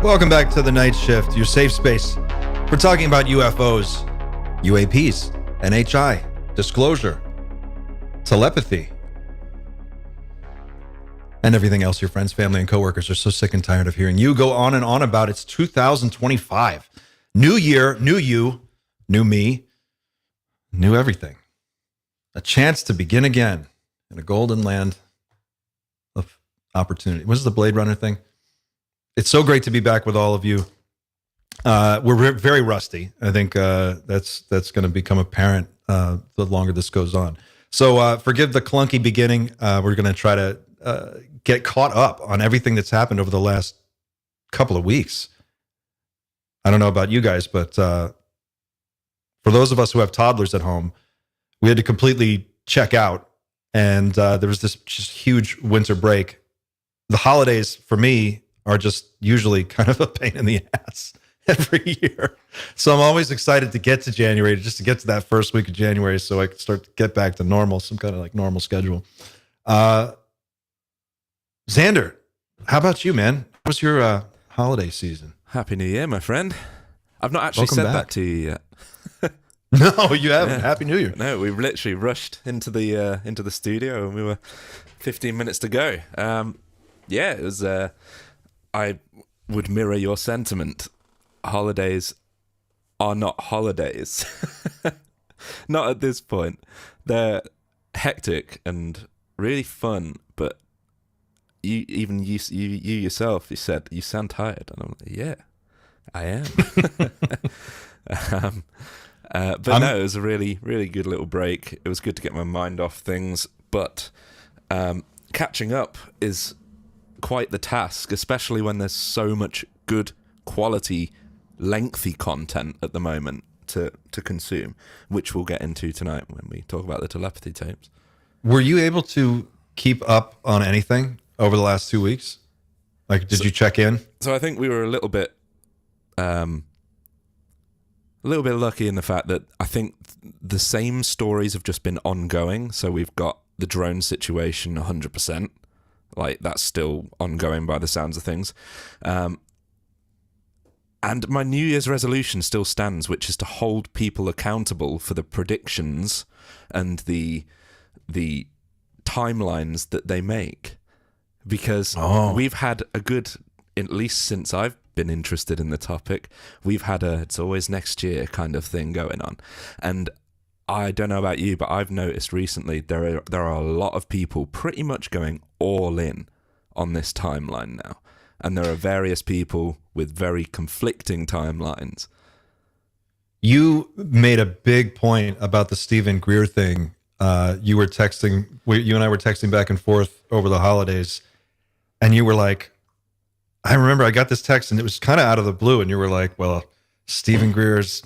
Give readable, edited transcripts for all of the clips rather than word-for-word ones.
Welcome back to the Night Shift, your safe space. We're talking about UFOs, UAPs, NHI, disclosure, telepathy, and everything else your friends, family, and coworkers are so sick and tired of hearing you go on and on about. It's 2025. New year, new you, new me, new everything. A chance to begin again in a golden land of opportunity. What is the Blade Runner thing? It's so great to be back with all of you. We're very rusty. I think that's going to become apparent the longer this goes on. So forgive the clunky beginning. We're going to try to get caught up on everything that's happened over the last couple of weeks. I don't know about you guys, but for those of us who have toddlers at home, we had to completely check out. And there was this just huge winter break. The holidays for me are just usually kind of a pain in the ass every year. So I'm always excited to get to January, just to get to that first week of January so I can start to get back to normal, some kind of like normal schedule. Xander, how about you, man? How was your holiday season? Happy New Year, my friend. I've not actually Welcome said back. that to you yet. No, you haven't. Yeah. Happy New Year. No, we literally rushed into the studio and we were 15 minutes to go. Yeah, it was... I would mirror your sentiment. Holidays are not holidays. Not at this point. They're hectic and really fun, but you yourself, you said, you sound tired. And I'm like, yeah, I am. But no, it was a really, really good little break. It was good to get my mind off things, but catching up is quite the task, especially when there's so much good quality, lengthy content at the moment to consume, which we'll get into tonight when we talk about the telepathy tapes. Were you able to keep up on anything over the last 2 weeks? Like, did you check in? So I think we were a little bit lucky in the fact that I think the same stories have just been ongoing. So we've got the drone situation 100%. Like, that's still ongoing by the sounds of things. And my New Year's resolution still stands, which is to hold people accountable for the predictions and the timelines that they make. Because we've had a good, at least since I've been interested in the topic, we've had it's always next year kind of thing going on. And I don't know about you, but I've noticed recently there are a lot of people pretty much going all in on this timeline now. And there are various people with very conflicting timelines. You made a big point about the Stephen Greer thing. You and I were texting back and forth over the holidays, and you were like, I remember I got this text and it was kind of out of the blue, and you were like, well, Stephen Greer's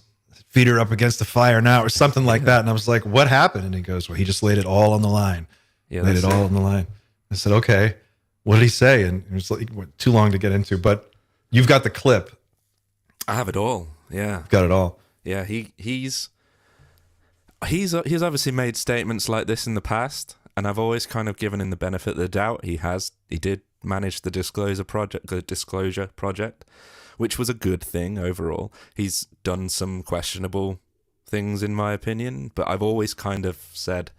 feet are up against the fire now, or something like that. And I was like, what happened? And he goes, well, he just laid it all on the line. Yeah, laid it all on the line. I said, okay, what did he say? And it was like too long to get into, but you've got the clip. I have it all. Yeah. You've got it all. Yeah. He's obviously made statements like this in the past, and I've always kind of given him the benefit of the doubt. He did manage the disclosure project, which was a good thing overall. He's done some questionable things, in my opinion, but I've always kind of said,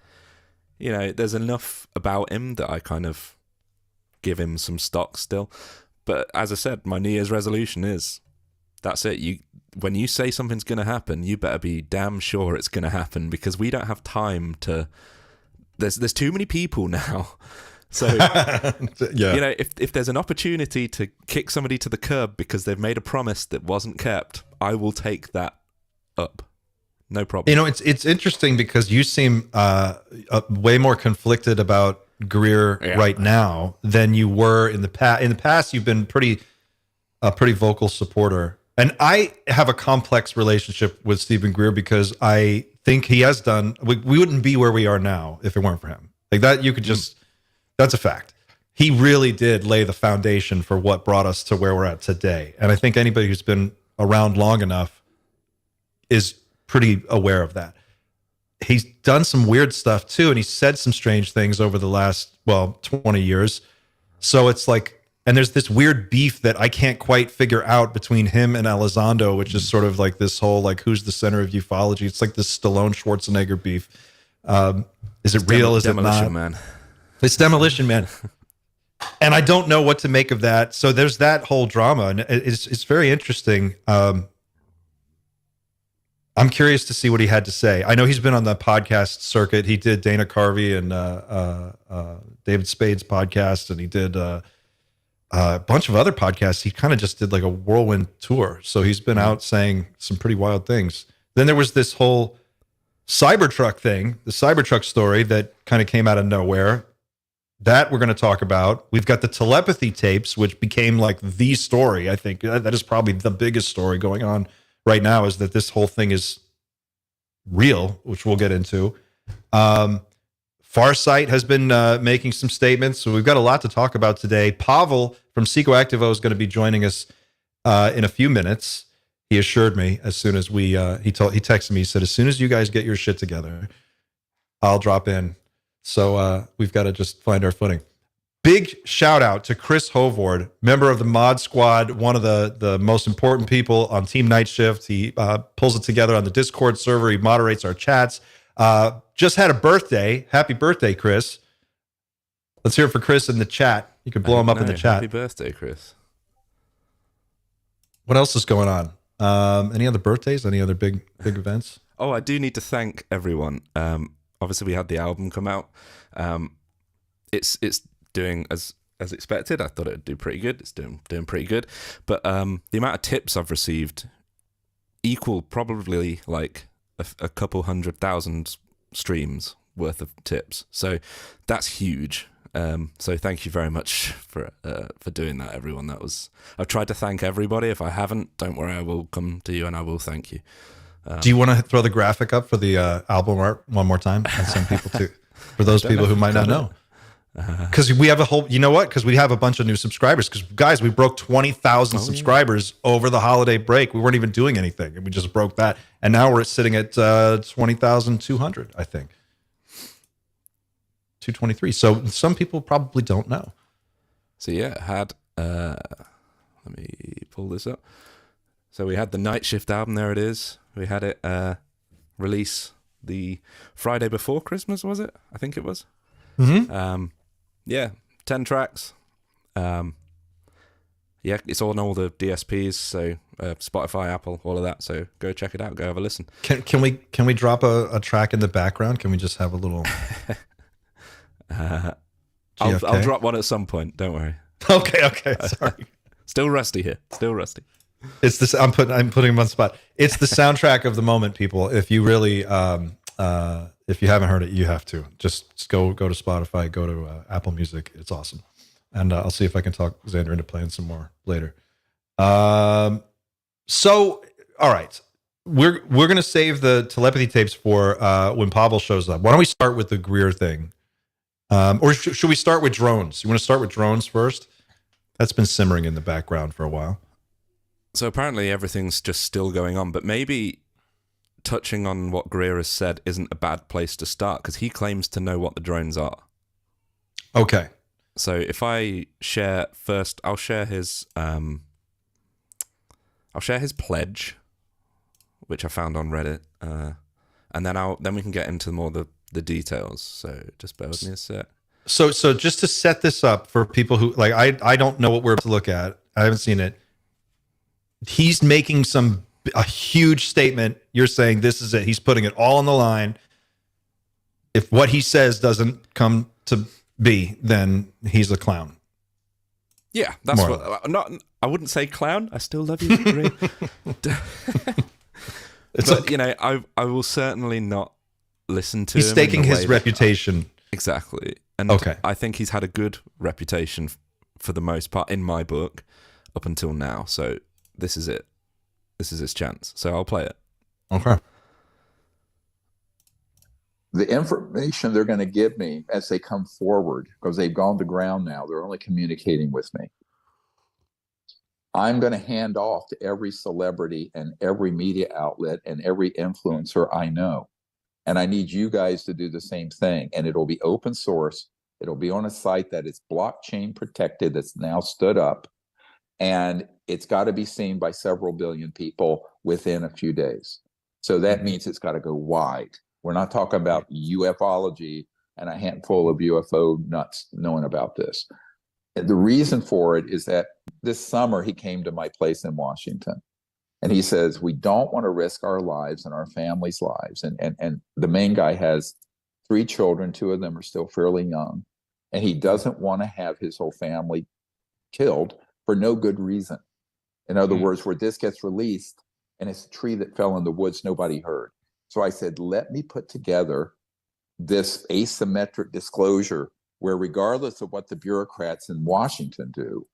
you know, there's enough about him that I kind of give him some stock still. But as I said, my New Year's resolution is, that's it. When you say something's going to happen, you better be damn sure it's going to happen, because we don't have time to... There's too many people now. So, yeah. You know, if there's an opportunity to kick somebody to the curb because they've made a promise that wasn't kept, I will take that up. No problem. You know, it's interesting because you seem way more conflicted about Greer right now than you were in the past. In the past, you've been a pretty vocal supporter. And I have a complex relationship with Stephen Greer because I think he has done... We wouldn't be where we are now if it weren't for him. Like that, you could just... That's a fact. He really did lay the foundation for what brought us to where we're at today. And I think anybody who's been around long enough is pretty aware of that. He's done some weird stuff too, and he said some strange things over the last, 20 years. So it's like And there's this weird beef that I can't quite figure out between him and Elizondo, which is sort of like this whole, like, who's the center of ufology? It's like this Stallone Schwarzenegger beef. Is it real? Is it not? Demolition Man. It's Demolition Man. And I don't know what to make of that. So there's that whole drama, and it's very interesting. I'm curious to see what he had to say. I know he's been on the podcast circuit. He did Dana Carvey and David Spade's podcast, and he did a bunch of other podcasts. He kind of just did like a whirlwind tour. So he's been out saying some pretty wild things. Then there was this whole Cybertruck thing, the Cybertruck story that kind of came out of nowhere. That we're going to talk about. We've got the telepathy tapes, which became like the story. I think that is probably the biggest story going on right now, is that this whole thing is real, which we'll get into. Farsight has been making some statements, so we've got a lot to talk about today. Pavel from Psychoactivo is going to be joining us in a few minutes. He assured me as soon as he texted me, he said, as soon as you guys get your shit together, I'll drop in. So we've got to just find our footing. Big shout out to Chris Hovord, member of the Mod Squad, one of the most important people on Team Night Shift. He pulls it together on the Discord server. He moderates our chats. Just had a birthday. Happy birthday, Chris. Let's hear it for Chris in the chat. You can blow him up in the chat. Happy birthday, Chris. What else is going on? Any other birthdays? Any other big events? Oh, I do need to thank everyone. Obviously, we had the album come out. It's doing as expected. I thought it would do pretty good. It's doing pretty good. But the amount of tips I've received equal probably like a couple 100,000 streams worth of tips. So that's huge. So thank you very much for doing that, everyone. I've tried to thank everybody. If I haven't, don't worry, I will come to you and I will thank you. Do you want to throw the graphic up for the album art one more time? And some people too, for those people who might not know. Because we have a whole, you know what? Because we have a bunch of new subscribers. Because guys, we broke 20,000 subscribers over the holiday break. We weren't even doing anything, and we just broke that. And now we're sitting at 20,200, I think. 223. So some people probably don't know. So yeah, had let me pull this up. So we had the Night Shift album. There it is. We had it release the Friday before Christmas, was it? I think it was. Mm-hmm. Yeah, 10 tracks. Yeah, it's on all the DSPs, so Spotify, Apple, all of that. So go check it out. Go have a listen. Can we drop a track in the background? Can we just have a little? I'll drop one at some point. Don't worry. Okay. Sorry. Still rusty here. Still rusty. It's this. I'm putting him on the spot. It's the soundtrack of the moment, people. If you really, if you haven't heard it, you have to just go to Spotify, go to Apple Music. It's awesome, and I'll see if I can talk Xander into playing some more later. So, all right, we're gonna save the telepathy tapes for when Pavel shows up. Why don't we start with the Greer thing, or should we start with drones? You want to start with drones first? That's been simmering in the background for a while. So apparently everything's just still going on, but maybe touching on what Greer has said isn't a bad place to start, because he claims to know what the drones are. Okay. So if I share first, I'll share his pledge, which I found on Reddit, and then we can get into more the details. So just bear with me a sec. So just to set this up for people who like, I don't know what we're to look at. I haven't seen it. He's making a huge statement. You're saying this is it. He's putting it all on the line. If what he says doesn't come to be, then he's a clown. Yeah, that's I wouldn't say clown. I still love you, Greer. But you know, I will certainly not listen to him. He's staking his reputation. Exactly. And okay. I think he's had a good reputation for the most part in my book up until now. So this is it. This is his chance. So I'll play it. Okay. The information they're going to give me as they come forward, because they've gone to ground now, they're only communicating with me. I'm going to hand off to every celebrity and every media outlet and every influencer I know. And I need you guys to do the same thing. And it'll be open source. It'll be on a site that is blockchain protected, that's now stood up, and it's got to be seen by several billion people within a few days. So that means it's got to go wide. We're not talking about ufology and a handful of UFO nuts knowing about this. And the reason for it is that this summer he came to my place in Washington, and he says, we don't want to risk our lives and our families' lives. And the main guy has 3 children, 2 of them are still fairly young, and he doesn't want to have his whole family killed for no good reason. In other words, where this gets released and it's a tree that fell in the woods nobody heard. So I said, let me put together this asymmetric disclosure where, regardless of what the bureaucrats in Washington do,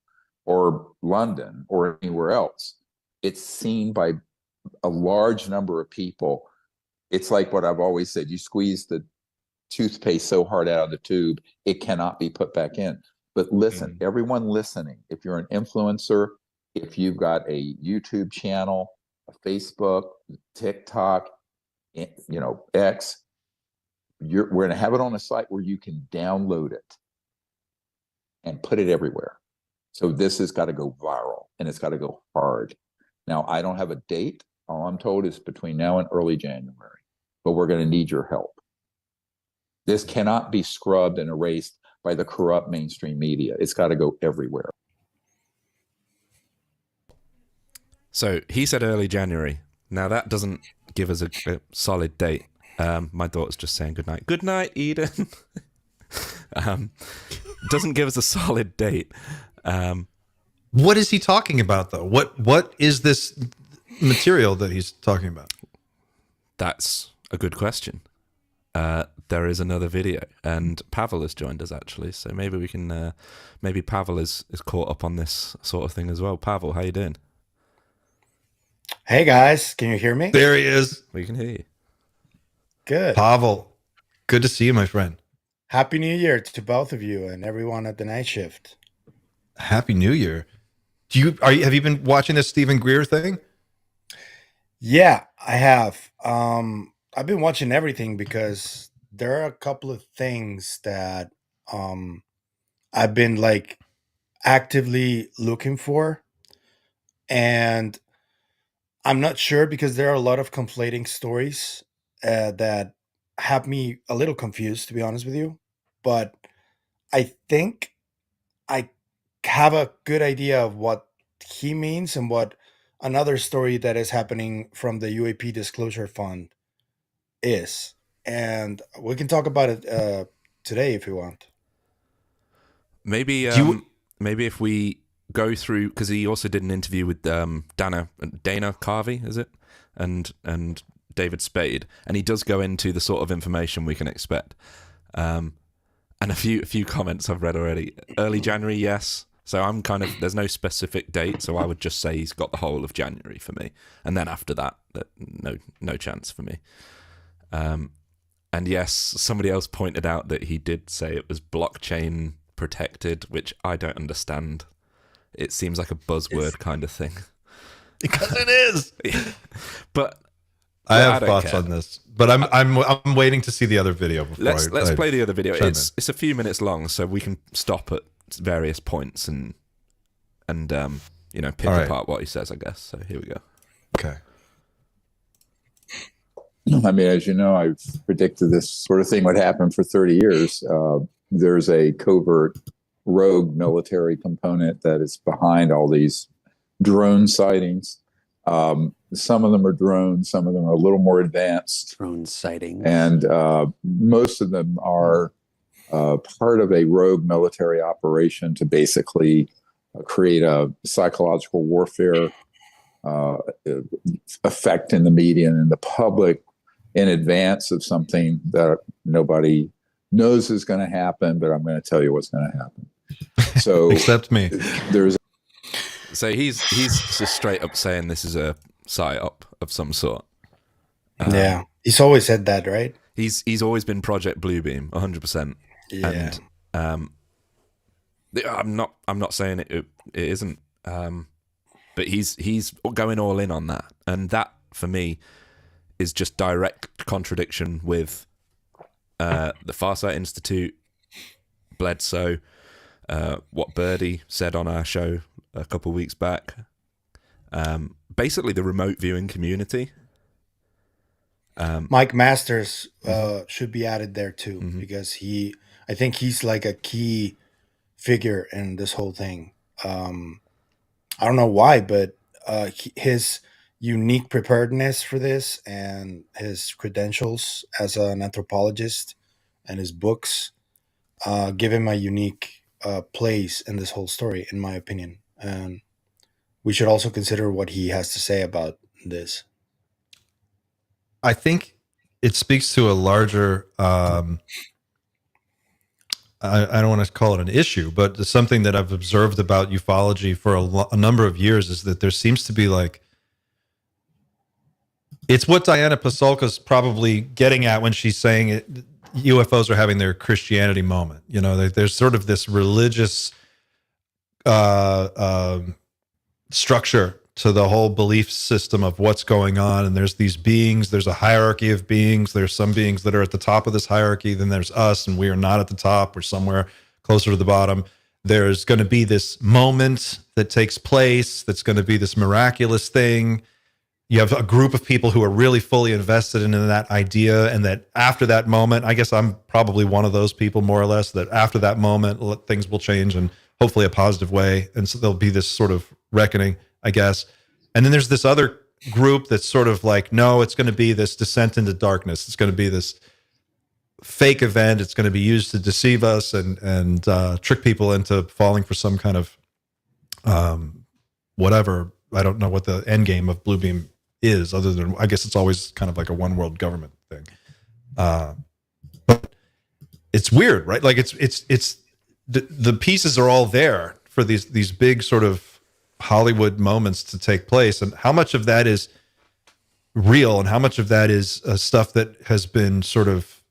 or London, or anywhere else, it's seen by a large number of people. It's like what I've always said, you squeeze the toothpaste so hard out of the tube, it cannot be put back in. But listen, everyone listening, if you're an influencer, if you've got a YouTube channel, a Facebook, TikTok, X, we're going to have it on a site where you can download it and put it everywhere. So this has got to go viral, and it's got to go hard. Now, I don't have a date. All I'm told is between now and early January, but we're going to need your help. This cannot be scrubbed and erased by the corrupt mainstream media. It's got to go everywhere. So he said early January. Now that doesn't give us a solid date. My daughter's just saying good night. Good night, Eden. Doesn't give us a solid date. What is he talking about, though? What is this material that he's talking about? That's a good question. There is another video, and Pavel has joined us, actually, so maybe we can maybe Pavel is caught up on this sort of thing as well. Pavel, how you doing? Hey guys, can you hear me? There he is. We can hear you. Good. Pavel, good to see you, my friend. Happy New Year to both of you and everyone at the night shift. Happy New Year. Have you been watching this Stephen Greer thing? Yeah, I have. I've been watching everything because there are a couple of things that I've been like actively looking for, and I'm not sure because there are a lot of conflating stories that have me a little confused, to be honest with you. But I think I have a good idea of what he means and what another story that is happening from the UAP Disclosure Fund is. And we can talk about it today if you want. Maybe maybe if we go through, because he also did an interview with Dana Carvey, is it? And David Spade, and he does go into the sort of information we can expect. And a few comments I've read already. Early January, yes. So I'm kind of, there's no specific date, so I would just say he's got the whole of January for me. And then after that no chance for me. And yes, somebody else pointed out that he did say it was blockchain protected, which I don't understand. It seems like a buzzword kind of thing. Because it is. But I have thoughts on this, but I'm waiting to see the other video before. Let's play the other video. It's a few minutes long, so we can stop at various points and pick apart what he says, I guess. So here we go. Okay. I mean, as you know, I've predicted this sort of thing would happen for 30 years. There's a covert rogue military component that is behind all these drone sightings. Some of them are drones, some of them are a little more advanced. Drone sightings. And most of them are part of a rogue military operation to basically create a psychological warfare effect in the media and in the public in advance of something that nobody knows is going to happen, but I'm going to tell you what's going to happen. So except me. So he's just straight up saying this is a psyop of some sort. Yeah, he's always said that, right? He's always been Project Bluebeam, 100%. Yeah. And I'm not saying it isn't, but he's going all in on that, and that for me is just direct contradiction with the Farsight Institute, Bledsoe, what Birdie said on our show a couple of weeks back. Basically, the remote viewing community. Mike Masters should be added there too, because I think he's like a key figure in this whole thing. I don't know why, but his unique preparedness for this and his credentials as an anthropologist and his books give him a unique place in this whole story, in my opinion. And we should also consider what he has to say about this. I think it speaks to a larger, I don't want to call it an issue, but something that I've observed about ufology for a number of years is that there seems to be like, it's what Diana Pasulka's probably getting at when she's saying UFOs are having their Christianity moment. You know, there's sort of this religious structure to the whole belief system of what's going on. And there's these beings, there's a hierarchy of beings. There's some beings that are at the top of this hierarchy. Then there's us, and we are not at the top. We're somewhere closer to the bottom. There's going to be this moment that takes place. That's going to be this miraculous thing. You have a group of people who are really fully invested in that idea. And that after that moment, I guess I'm probably one of those people, more or less, that after that moment, things will change in hopefully a positive way. And so there'll be this sort of reckoning, I guess. And then there's this other group that's sort of like, no, it's going to be this descent into darkness. It's going to be this fake event. It's going to be used to deceive us and trick people into falling for some kind of whatever. I don't know what the end game of Bluebeam is, other than, I guess it's always kind of like a one world government thing. But it's weird, right? Like it's the pieces are all there for these big sort of Hollywood moments to take place, and how much of that is real and how much of that is stuff that has been sort of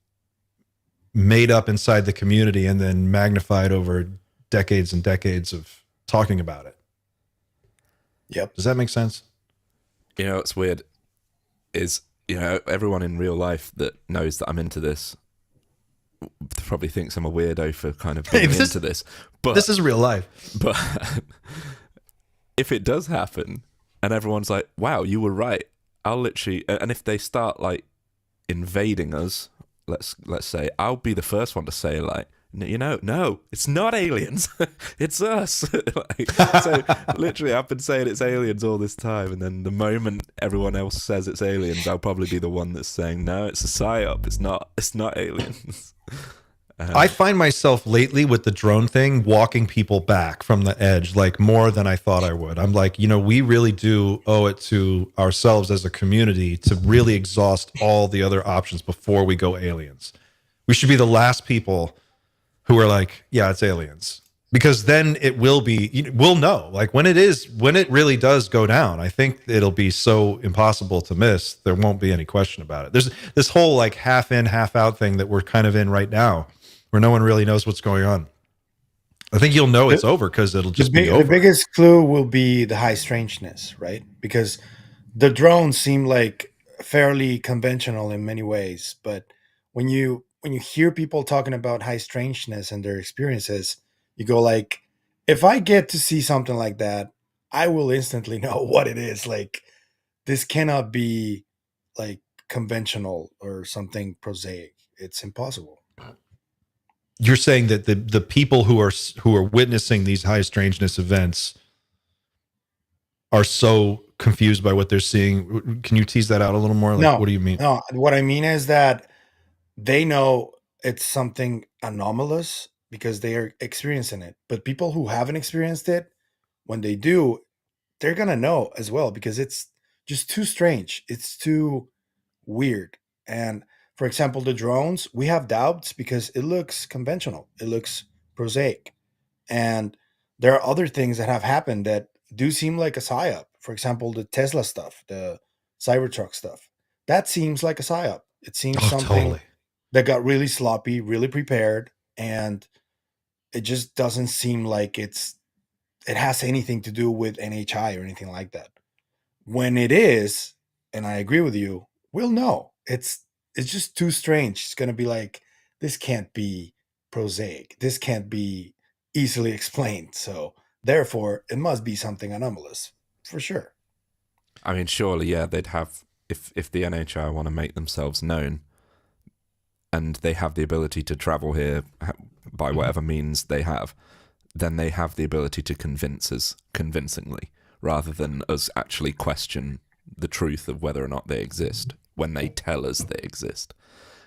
made up inside the community and then magnified over decades and decades of talking about it. Yep. Does that make sense? You know, what's weird is, you know, everyone in real life that knows that I'm into this probably thinks I'm a weirdo for kind of being into this. But this is real life. But if it does happen and everyone's like, wow, you were right, I'll literally, and if they start like invading us, let's say, I'll be the first one to say, like, you know, no, it's not aliens, it's us. Like, so literally I've been saying it's aliens all this time, and then the moment everyone else says it's aliens, I'll probably be the one that's saying, no, it's a psyop, it's not aliens. I find myself lately with the drone thing walking people back from the edge, like more than I thought I would. I'm like, you know, we really do owe it to ourselves as a community to really exhaust all the other options before we go aliens. We should be the last people who are like, yeah, it's aliens, because then it will be, we'll know, like when it really does go down, I think it'll be so impossible to miss. There won't be any question about it. There's this whole like half in, half out thing that we're kind of in right now, where no one really knows what's going on. I think you'll know it's over because it'll just be over. The biggest clue will be the high strangeness, right? Because the drones seem like fairly conventional in many ways, but when you hear people talking about high strangeness and their experiences, you go like, if I get to see something like that, I will instantly know what it is. Like, this cannot be like conventional or something prosaic. It's impossible. You're saying that the people who are witnessing these high strangeness events are so confused by what they're seeing. Can you tease that out a little more? Like, No, what do you mean? No, what I mean is that they know it's something anomalous because they are experiencing it. But people who haven't experienced it, when they do, they're going to know as well, because it's just too strange. It's too weird. And for example, the drones, we have doubts because it looks conventional. It looks prosaic. And there are other things that have happened that do seem like a psyop. For example, the Tesla stuff, the Cybertruck stuff. That seems like a psyop. It seems something that got really sloppy, really prepared, and it just doesn't seem like it has anything to do with NHI or anything like that. When it is, and I agree with you, we'll know. It's just too strange. It's going to be like, this can't be prosaic. This can't be easily explained. So therefore, it must be something anomalous for sure. I mean, surely, yeah, they'd have, if the NHI want to make themselves known and they have the ability to travel here by whatever means they have, then they have the ability to convince us convincingly, rather than us actually question the truth of whether or not they exist when they tell us they exist.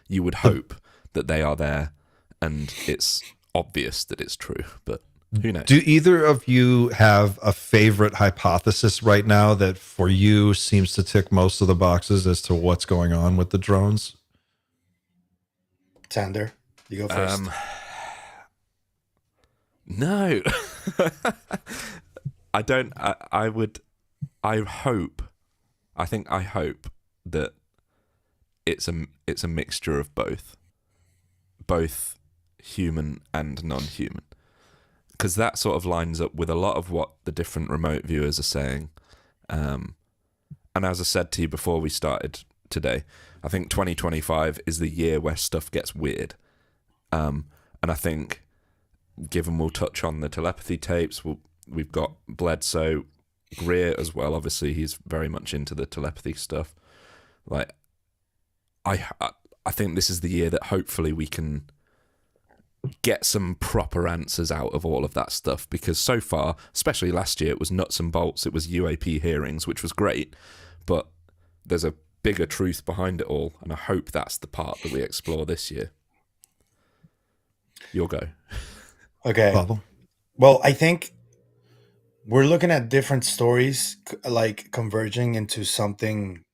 You would hope that they are there and it's obvious that it's true, but who knows? Do either of you have a favorite hypothesis right now that for you seems to tick most of the boxes as to what's going on with the drones? Sander, you go first. No. I don't. I hope that it's a mixture of both human and non-human, because that sort of lines up with a lot of what the different remote viewers are saying. And as I said to you before we started today, I think 2025 is the year where stuff gets weird. And I think, given we'll touch on the telepathy tapes, we've got Bledsoe, Greer as well. Obviously, he's very much into the telepathy stuff. Like, I think this is the year that hopefully we can get some proper answers out of all of that stuff, because so far, especially last year, it was nuts and bolts. It was UAP hearings, which was great, but there's a bigger truth behind it all, and I hope that's the part that we explore this year. You'll go. Okay. Bubble. Well, I think we're looking at different stories like converging into something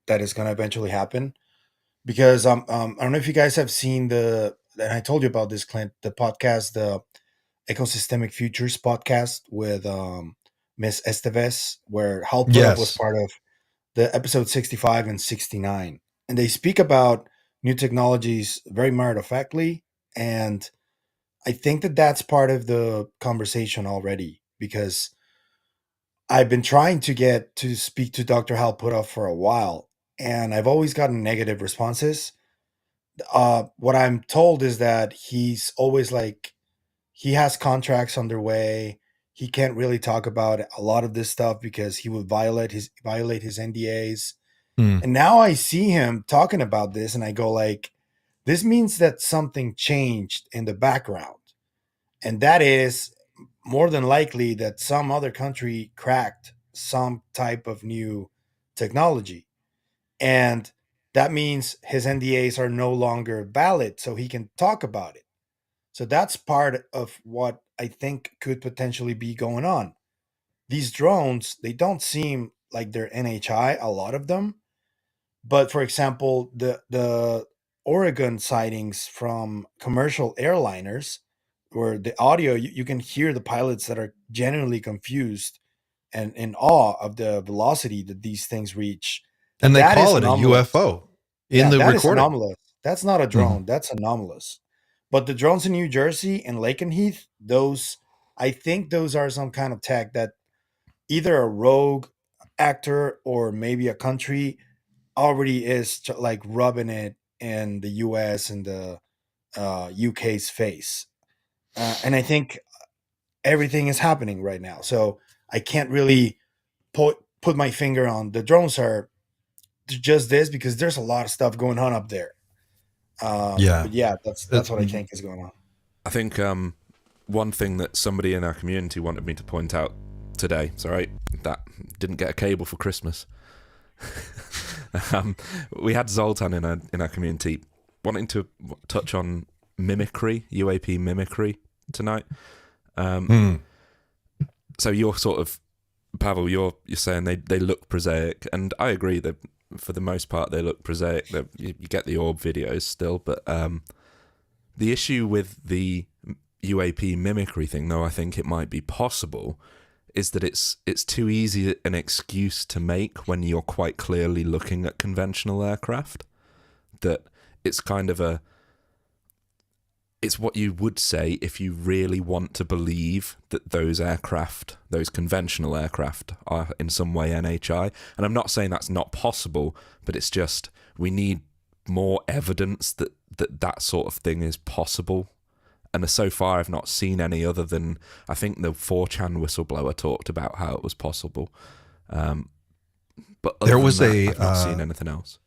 that is going to eventually happen. Because I don't know if you guys have seen and I told you about this, Clint, the podcast, the Ecosystemic Futures podcast with Miss Esteves, where Hal Puthoff was part of the episode 65 and 69. And they speak about new technologies very matter-of-factly. And I think that that's part of the conversation already, because I've been trying to get to speak to Dr. Hal Puthoff for a while, and I've always gotten negative responses. What I'm told is that he's always like, he has contracts underway. He can't really talk about a lot of this stuff because he would violate his NDAs. And now I see him talking about this, and I go like, this means that something changed in the background. And that is more than likely that some other country cracked some type of new technology. And that means his NDAs are no longer valid, so he can talk about it. So that's part of what I think could potentially be going on. These drones, they don't seem like they're NHI, a lot of them. But for example, the Oregon sightings from commercial airliners, where the audio, you can hear the pilots that are genuinely confused and in awe of the velocity that these things reach. And they That call is it a anomalous. UFO in the That is recording. anomalous. That's not a drone. That's anomalous. But the drones in New Jersey and Lake and Heath, I think those are some kind of tech that either a rogue actor or maybe a country already is like rubbing it in the US and the UK's face. And I think everything is happening right now. So I can't really put my finger on the drones are just this, because there's a lot of stuff going on up there. But yeah, that's what I think is going on. I think one thing that somebody in our community wanted me to point out today, it's all right, that didn't get a cable for Christmas. We had Zoltan in our community wanting to touch on mimicry, UAP mimicry tonight. So you're sort of, Pavel, you're saying they look prosaic, and I agree that for the most part they look prosaic. You get the orb videos still, but the issue with the UAP mimicry thing, though I think it might be possible, is that it's too easy an excuse to make when you're quite clearly looking at conventional aircraft. That it's kind of it's what you would say if you really want to believe that those conventional aircraft, are in some way NHI. And I'm not saying that's not possible, but it's just we need more evidence that sort of thing is possible. And so far, I've not seen any other than, I think the 4chan whistleblower talked about how it was possible. But other There than was that, I've not seen anything else.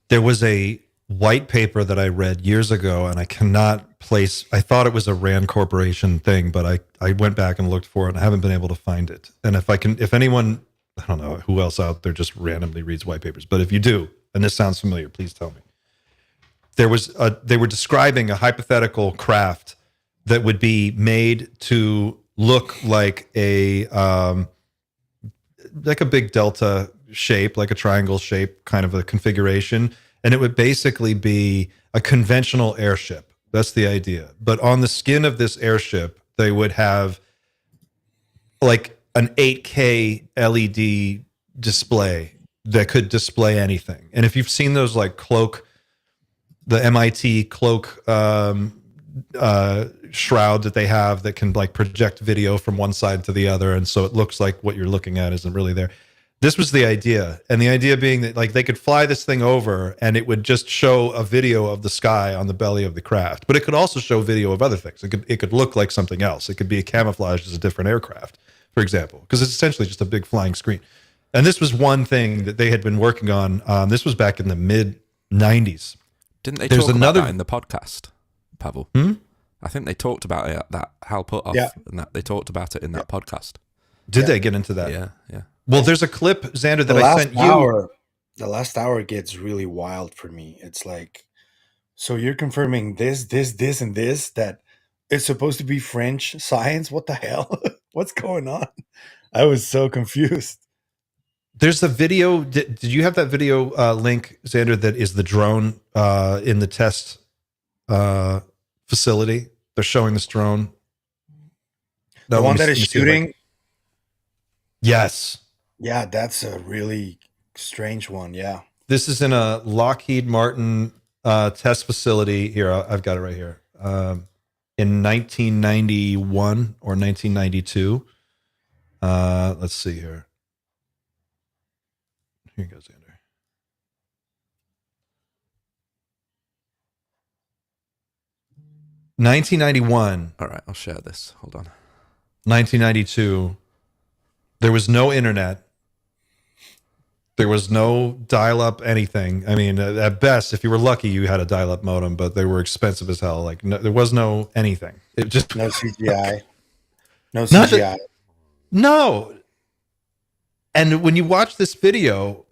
There was a white paper that I read years ago, and I cannot place. I thought it was a Rand Corporation thing, but I went back and looked for it, and I haven't been able to find it. And if anyone, I don't know who else out there just randomly reads white papers, but if you do, and this sounds familiar, please tell me. They were describing a hypothetical craft that would be made to look like a big delta shape, like a triangle shape, kind of a configuration, and it would basically be a conventional airship. That's the idea. But on the skin of this airship, they would have like an 8K LED display that could display anything. And if you've seen those like the MIT cloak shroud that they have that can like project video from one side to the other, and so it looks like what you're looking at isn't really there. This was the idea, and the idea being that like they could fly this thing over and it would just show a video of the sky on the belly of the craft, but it could also show video of other things. It could look like something else. It could be camouflaged as a different aircraft, for example, because it's essentially just a big flying screen. And this was one thing that they had been working on. This was back in the mid 90s. Didn't they talk about that in the podcast, Pavel? I think they talked about it, that Hal put off, and that they talked about it in that podcast. Did they get into that? Yeah. Well, there's a clip, Xander, that I sent you. The last hour gets really wild for me. It's like, so you're confirming this, and this, that it's supposed to be French science? What the hell? What's going on? I was so confused. There's a video. Did you have that video link, Xander, that is the drone in the test facility? They're showing this drone. The one that is shooting? Yes. Yeah, that's a really strange one. Yeah. This is in a Lockheed Martin test facility. Here, I've got it right here. In 1991 or 1992. Let's see here. Here goes Xander. $1991. All right, I'll share this. Hold on. 1992. There was no internet. There was no dial-up anything. I mean, at best, if you were lucky, you had a dial-up modem, but they were expensive as hell. Like, no, there was no anything. It just no CGI. No CGI. No. And when you watch this video,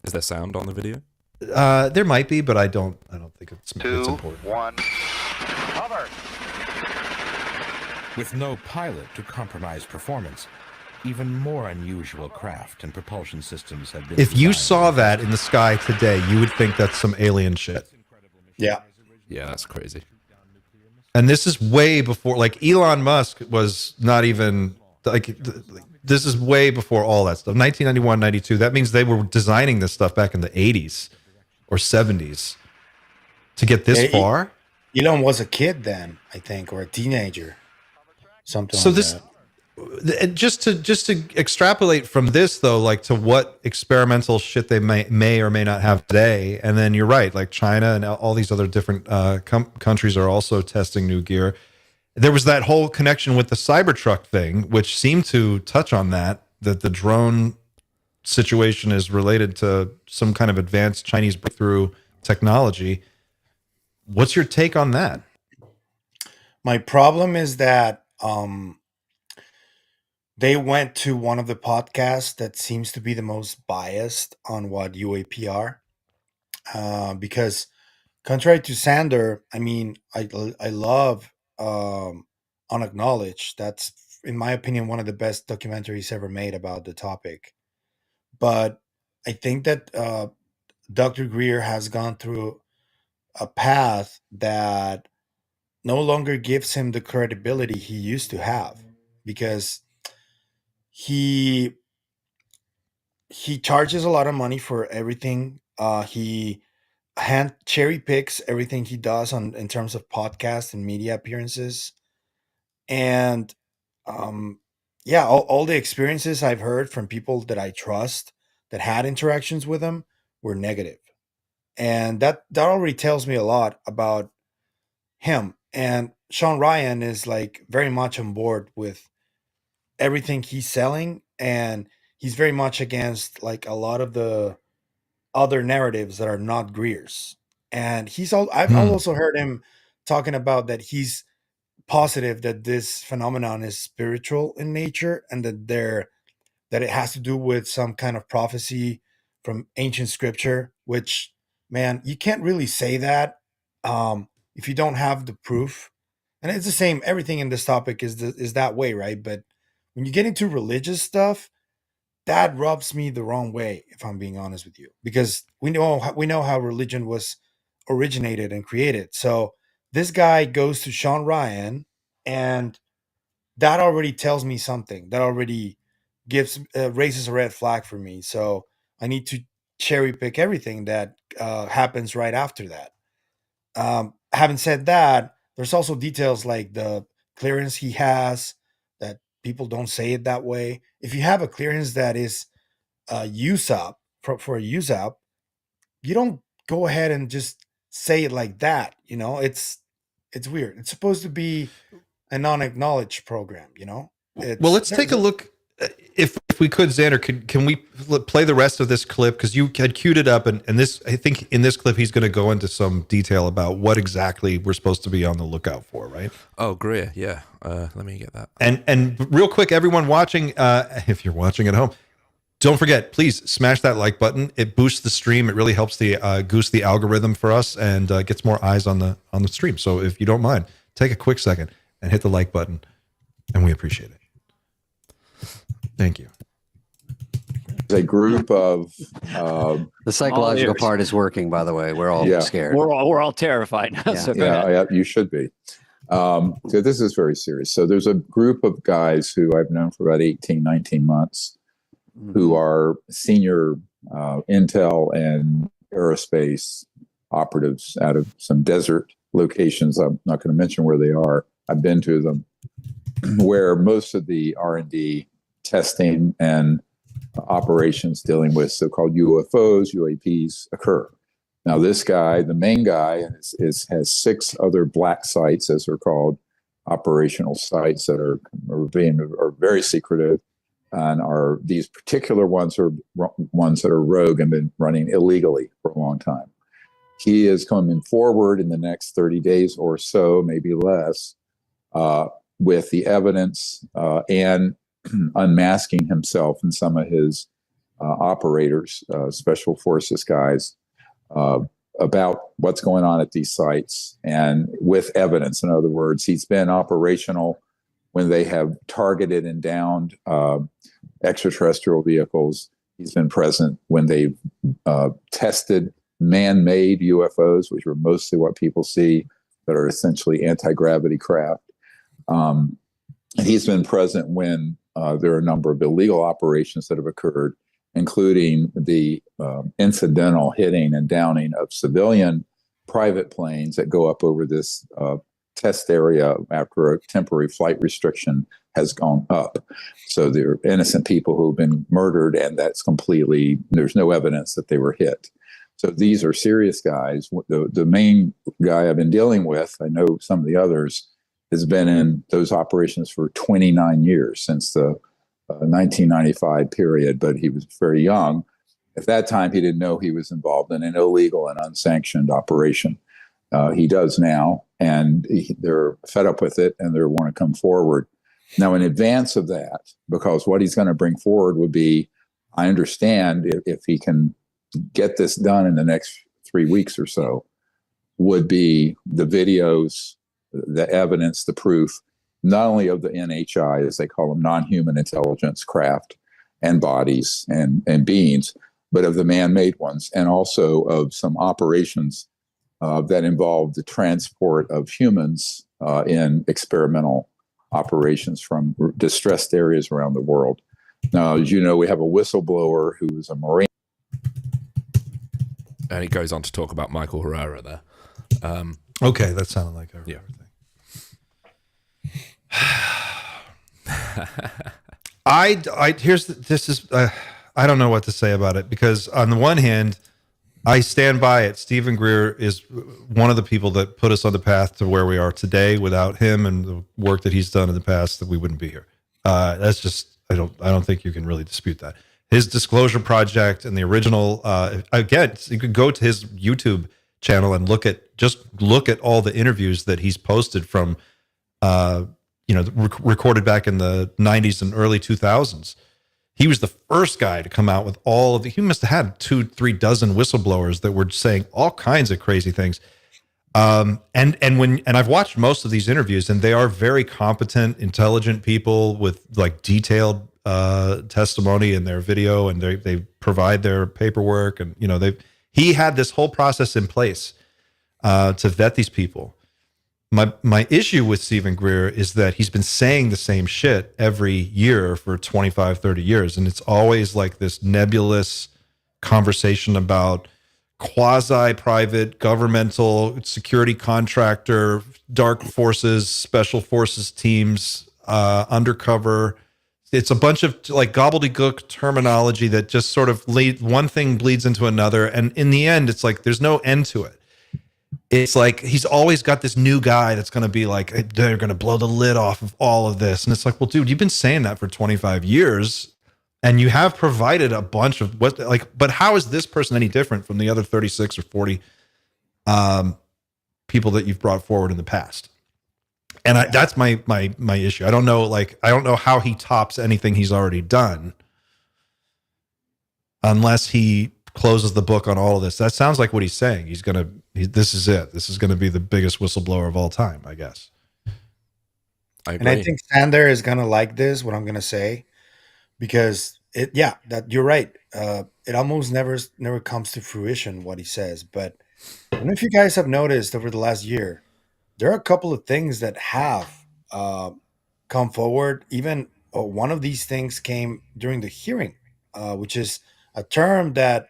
is there sound on the video? There might be, but I don't think it's important. 2, 1, cover. With no pilot to compromise performance, even more unusual craft and propulsion systems have been. If you saw that in the sky today, you would think that's some alien shit. Yeah. Yeah, that's crazy. And this is way before, like, Elon Musk was not even, like, this is way before all that stuff. 1991, 92. That means they were designing this stuff back in the 80s or 70s to get this far. Elon was a kid then, I think, or a teenager. Something so like this, that. Just to extrapolate from this, though, like, to what experimental shit they may or may not have today. And then you're right, like China and all these other different countries are also testing new gear. There was that whole connection with the Cybertruck thing, which seemed to touch on that the drone situation is related to some kind of advanced Chinese breakthrough technology. What's your take on that? My problem is that they went to one of the podcasts that seems to be the most biased on what UAP are. Because contrary to Sander, I mean, I love Unacknowledged. That's, in my opinion, one of the best documentaries ever made about the topic. But I think that Dr. Greer has gone through a path that no longer gives him the credibility he used to have, because he charges a lot of money for everything. He hand cherry picks everything he does in terms of podcast and media appearances. And all the experiences I've heard from people that I trust that had interactions with him were negative. And that already tells me a lot about him. And Sean Ryan is like very much on board with everything he's selling, and he's very much against like a lot of the other narratives that are not Greer's. And I've also heard him talking about that he's positive that this phenomenon is spiritual in nature, and that it has to do with some kind of prophecy from ancient scripture, which, man, you can't really say that if you don't have the proof. And it's the same, everything in this topic is that way, right? But when you get into religious stuff, that rubs me the wrong way, if I'm being honest with you, because we know how religion was originated and created. So this guy goes to Sean Ryan, and that already tells me something. That already raises a red flag for me. So I need to cherry pick everything that happens right after that. Having said that, there's also details like the clearance he has that people don't say it that way. If you have a clearance that is use up for a use up, you don't go ahead and just say it like that. It's weird. It's supposed to be a non-acknowledged program. Well, let's take a look. If we could, Xander, can we play the rest of this clip? Because you had queued it up, and this, I think in this clip, he's going to go into some detail about what exactly we're supposed to be on the lookout for, right? Oh, Greer, yeah. Let me get that. And real quick, everyone watching, if you're watching at home, don't forget, please smash that like button. It boosts the stream. It really helps the goose the algorithm for us, and gets more eyes on the stream. So if you don't mind, take a quick second and hit the like button, and we appreciate it. Thank you. A group of the psychological part is working, by the way. We're all scared. We're all terrified now. So yeah, you should be. So this is very serious. So there's a group of guys who I've known for about 18, 19 months who are senior intel and aerospace operatives out of some desert locations. I'm not going to mention where they are. I've been to them, where most of the R&D testing and operations dealing with so-called UFOs, UAPs occur. Now, this guy, the main guy, has 6 other black sites, as they're called, operational sites that are very secretive, and are these particular ones are ones that are rogue and been running illegally for a long time. He is coming forward in the next 30 days or so, maybe less, with the evidence and unmasking himself and some of his operators, special forces guys, about what's going on at these sites, and with evidence. In other words, he's been operational when they have targeted and downed extraterrestrial vehicles. He's been present when they've tested man-made UFOs, which are mostly what people see, that are essentially anti-gravity craft. And he's been present when there are a number of illegal operations that have occurred, including the incidental hitting and downing of civilian private planes that go up over this test area after a temporary flight restriction has gone up. So there are innocent people who've been murdered, and there's no evidence that they were hit. So these are serious guys. The main guy I've been dealing with, I know some of the others, has been in those operations for 29 years, since the 1995 period, but he was very young. At that time, he didn't know he was involved in an illegal and unsanctioned operation. He does now, and they're fed up with it, and they want to come forward. Now, in advance of that, because what he's going to bring forward would be, I understand, if he can get this done in the next 3 weeks or so, would be the videos, the evidence, the proof, not only of the NHI, as they call them, non-human intelligence craft and bodies and beings, but of the man-made ones, and also of some operations that involve the transport of humans in experimental operations from distressed areas around the world. Now, as you know, we have a whistleblower who is a Marine. And he goes on to talk about Michael Herrera there. Okay, that sounded like everything. I don't know what to say about it, because on the one hand, I stand by it. Stephen Greer is one of the people that put us on the path to where we are today. Without him and the work that he's done in the past, that we wouldn't be here. That's just I don't think you can really dispute that. His Disclosure Project and the original, again, you could go to his YouTube channel and look at all the interviews that he's posted from, recorded back in the 90s and early 2000s. He was the first guy to come out with all of the, he must have had 2-3 dozen whistleblowers that were saying all kinds of crazy things. And I've watched most of these interviews, and they are very competent, intelligent people with like detailed testimony in their video, and they provide their paperwork, and he had this whole process in place to vet these people. My issue with Stephen Greer is that he's been saying the same shit every year for 25, 30 years. And it's always like this nebulous conversation about quasi-private, governmental, security contractor, dark forces, special forces teams, undercover. It's a bunch of like gobbledygook terminology that just sort of one thing bleeds into another. And in the end, it's like there's no end to it. It's like he's always got this new guy that's going to be like, they're going to blow the lid off of all of this. And it's like, well, dude, you've been saying that for 25 years and you have provided a bunch of but how is this person any different from the other 36 or 40 people that you've brought forward in the past? And that's my issue. I don't know how he tops anything he's already done unless he closes the book on all of this. That sounds like what he's saying. This is it. This is going to be the biggest whistleblower of all time, I guess. I agree. And I think Sander is going to like this, what I'm going to say, because that you're right. It almost never comes to fruition, what he says. But I don't know if you guys have noticed over the last year, there are a couple of things that have come forward. Even one of these things came during the hearing, which is a term that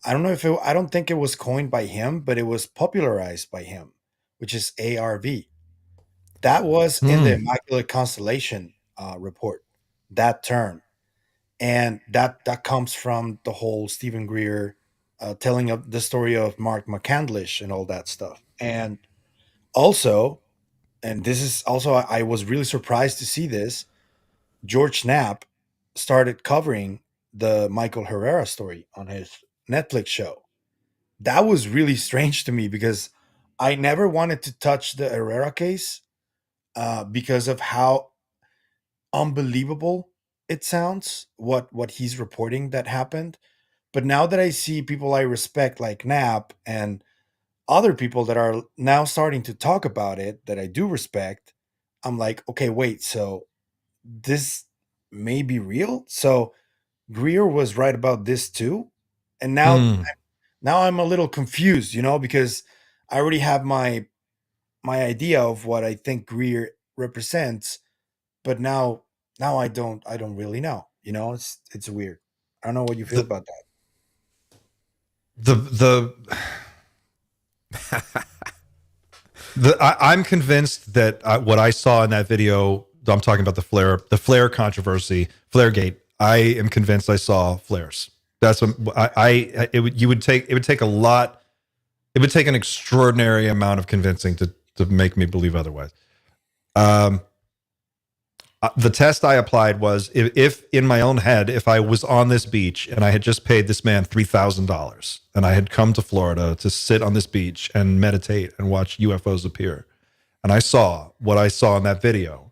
I don't think it was coined by him, but it was popularized by him, which is ARV. That was in the Immaculate Constellation report, that term. And that comes from the whole Stephen Greer telling of the story of Mark McCandlish and all that stuff. And also, and this is also, I was really surprised to see this, George Knapp started covering the Michael Herrera story on his Netflix show. That was really strange to me because I never wanted to touch the Herrera case because of how unbelievable it sounds, what he's reporting that happened. But now that I see people I respect like Knapp and other people that are now starting to talk about it that I do respect, I'm like, okay, wait, so this may be real? So Greer was right about this too? And now I'm a little confused, because I already have my idea of what I think Greer represents, but now I don't really know. It's weird. I don't know what you feel about that. I'm convinced that what I saw in that video, I'm talking about the flare controversy, Flaregate. I am convinced I saw flares. That's what it would take an extraordinary amount of convincing to make me believe otherwise. The test I applied was if in my own head, if I was on this beach and I had just paid this man $3,000 and I had come to Florida to sit on this beach and meditate and watch UFOs appear, and I saw what I saw in that video,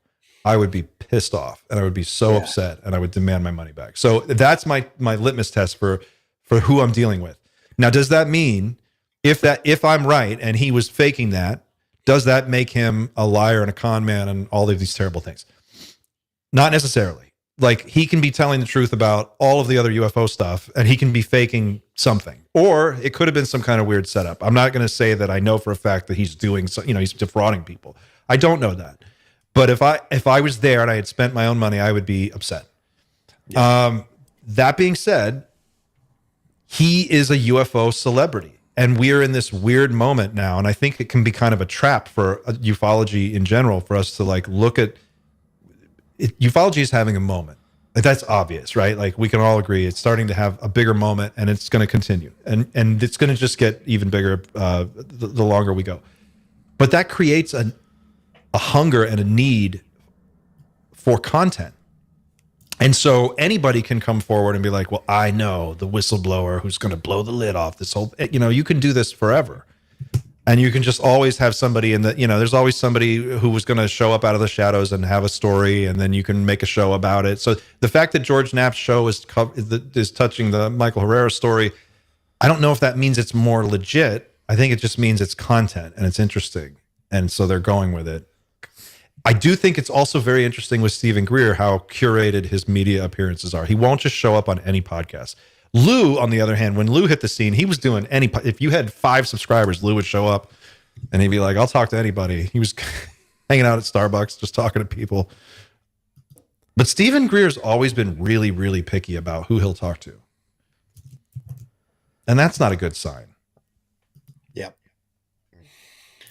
I would be pissed off and I would be so upset and I would demand my money back. So that's my litmus test for who I'm dealing with. Now, does that mean if I'm right and he was faking that, does that make him a liar and a con man and all of these terrible things? Not necessarily. Like, he can be telling the truth about all of the other UFO stuff and he can be faking something, or it could have been some kind of weird setup. I'm not going to say that I know for a fact that he's doing so, he's defrauding people. I don't know that. But if I was there and I had spent my own money, I would be upset. Yeah. That being said, he is a UFO celebrity, and we're in this weird moment now. And I think it can be kind of a trap for ufology in general for us to like look at it. Ufology is having a moment. That's obvious, right? Like we can all agree it's starting to have a bigger moment, and it's going to continue, and it's going to just get even bigger the longer we go. But that creates a hunger and a need for content. And so anybody can come forward and be like, well, I know the whistleblower who's going to blow the lid off this whole, you can do this forever. And you can just always have somebody there's always somebody who was going to show up out of the shadows and have a story, and then you can make a show about it. So the fact that George Knapp's show is touching the Michael Herrera story, I don't know if that means it's more legit. I think it just means it's content and it's interesting. And so they're going with it. I do think it's also very interesting with Stephen Greer how curated his media appearances are. He won't just show up on any podcast. Lou, on the other hand, when Lou hit the scene, he was doing if you had 5 subscribers, Lou would show up and he'd be like, I'll talk to anybody. He was hanging out at Starbucks, just talking to people. But Stephen Greer's always been really, really picky about who he'll talk to. And that's not a good sign. Yep.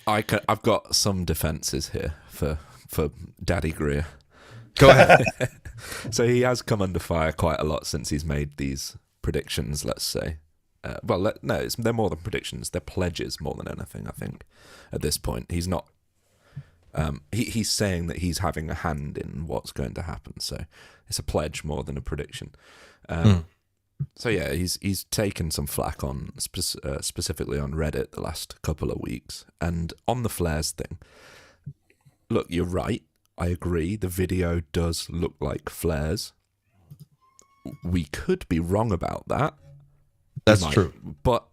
I've got some defenses here for Daddy Greer. Go ahead. So he has come under fire quite a lot since he's made these predictions, let's say. They're more than predictions. They're pledges more than anything, I think, at this point. He's not... he's saying that he's having a hand in what's going to happen, so it's a pledge more than a prediction. So yeah, he's taken some flack on specifically on Reddit the last couple of weeks, and on the flares thing. Look, you're right. I agree. The video does look like flares. We could be wrong about that. That's true. But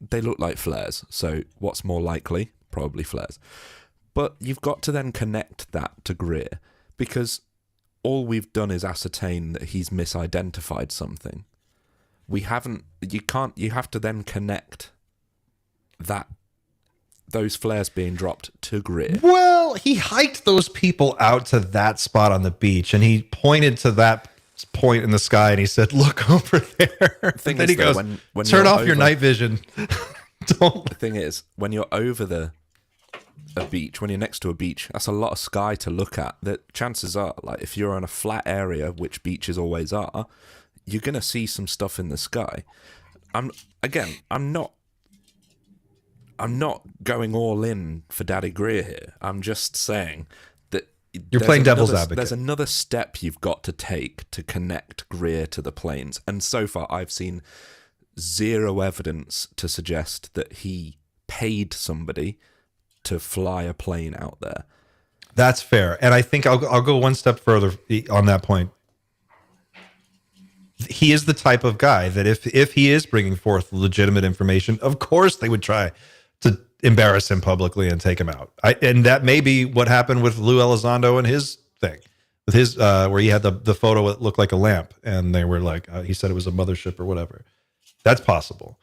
they look like flares. So what's more likely? Probably flares. But you've got to then connect that to Greer, because all we've done is ascertain that he's misidentified something. You have to then connect those flares being dropped to Greer. Well, he hiked those people out to that spot on the beach, and he pointed to that point in the sky, and he said, "Look over there." And then he goes, "Turn off your night vision." Don't. The thing is, when you're over a beach, when you're next to a beach, that's a lot of sky to look at. That chances are, like if you're on a flat area, which beaches always are, you're gonna see some stuff in the sky. I'm not going all in for Daddy Greer here. I'm just saying that you're playing devil's advocate. There's another step you've got to take to connect Greer to the planes. And so far, I've seen zero evidence to suggest that he paid somebody to fly a plane out there. That's fair. And I think I'll go one step further on that point. He is the type of guy that if he is bringing forth legitimate information, of course they would try to embarrass him publicly and take him out. And that may be what happened with Lou Elizondo and his thing, with his where he had the photo that looked like a lamp, and they were like, he said it was a mothership or whatever. That's possible.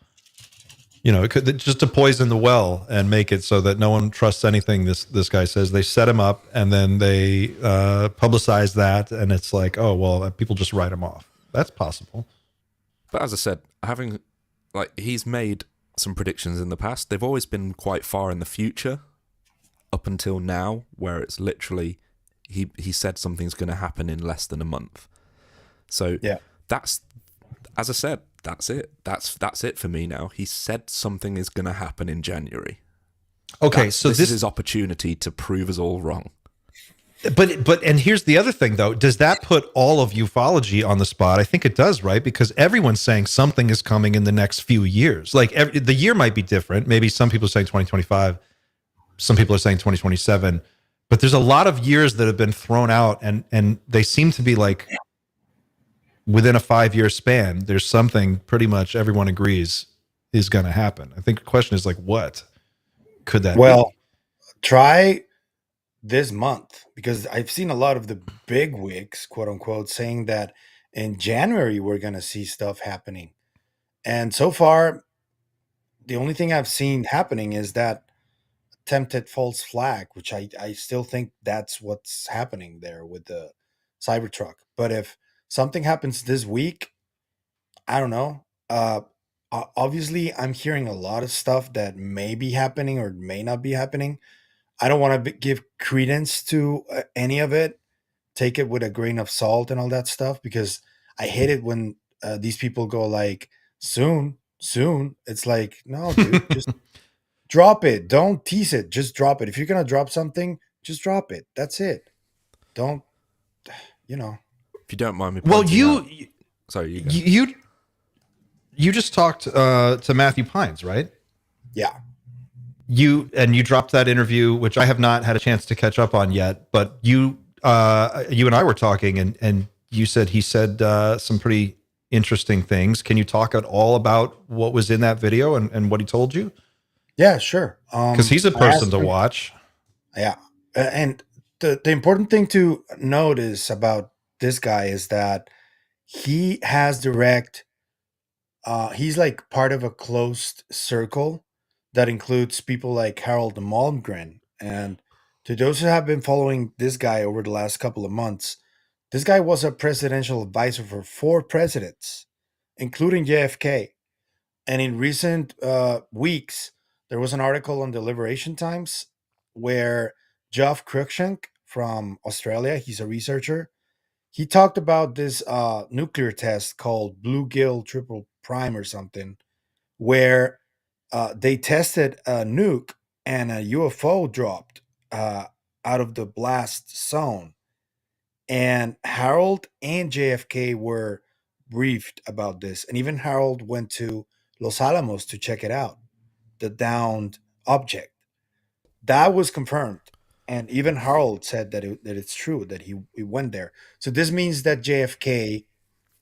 It could just to poison the well and make it so that no one trusts anything this guy says. They set him up, and then they publicize that, and it's like, oh well, people just write him off. That's possible. But as I said, he's made some predictions in the past. They've always been quite far in the future up until now, where it's literally he said something's going to happen in less than a month. So yeah, that's, as I said, that's it. That's it for me now. He said something is going to happen in January. Okay, so this is his opportunity to prove us all wrong. But and here's the other thing, though. Does that put all of ufology on the spot? I think it does, right? Because everyone's saying something is coming in the next few years. Like the year might be different. Maybe some people are saying 2025. Some people are saying 2027. But there's a lot of years that have been thrown out, and they seem to be like within a 5-year span. There's something pretty much everyone agrees is going to happen. I think the question is like, what could that be? Try this month, because I've seen a lot of the big wigs, quote unquote, saying that in January we're going to see stuff happening. And so far, the only thing I've seen happening is that attempted false flag, which I still think that's what's happening there with the Cybertruck. But if something happens this week, I don't know. Obviously, I'm hearing a lot of stuff that may be happening or may not be happening. I don't want to give credence to any of it, take it with a grain of salt and all that stuff, because I hate it when these people go like soon, soon. It's like, no, dude, just drop it. Don't tease it. Just drop it. If you're gonna drop something, just drop it. That's it. Don't, you know. If you don't mind me Well, pointing out. Sorry, you go. you just talked to Matthew Pines, right? Yeah. You dropped that interview, which I have not had a chance to catch up on yet. But you and I were talking, and you said he said some pretty interesting things. Can you talk at all about what was in that video and what he told you? Yeah, sure. Because he's a I person asked to him- watch. Yeah. And the important thing to notice about this guy is that he has direct he's like part of a closed circle that includes people like Harold Malmgren. And to those who have been following this guy over the last couple of months, this guy was a presidential advisor for 4 presidents, including JFK. And in recent weeks, there was an article on the Liberation Times where Geoff Cruikshank from Australia, he's a researcher, he talked about this nuclear test called Bluegill Triple Prime or something, where they tested a nuke and a UFO dropped out of the blast zone. And Harold and JFK were briefed about this. And even Harold went to Los Alamos to check it out, the downed object. That was confirmed. And even Harold said that it's true that he went there. So this means that JFK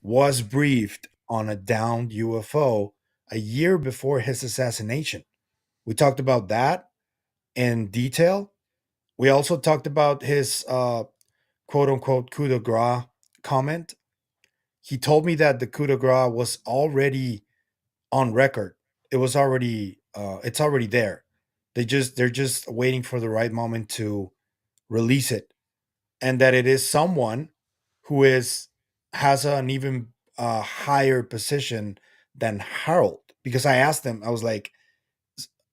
was briefed on a downed UFO a year before his assassination. We talked about that in detail. We also talked about his quote unquote coup de grace comment. He told me that the coup de grace was already on record. It was already it's already there. They're just waiting for the right moment to release it, and that it is someone who is has an even higher position than Harold. Because I asked him, I was like,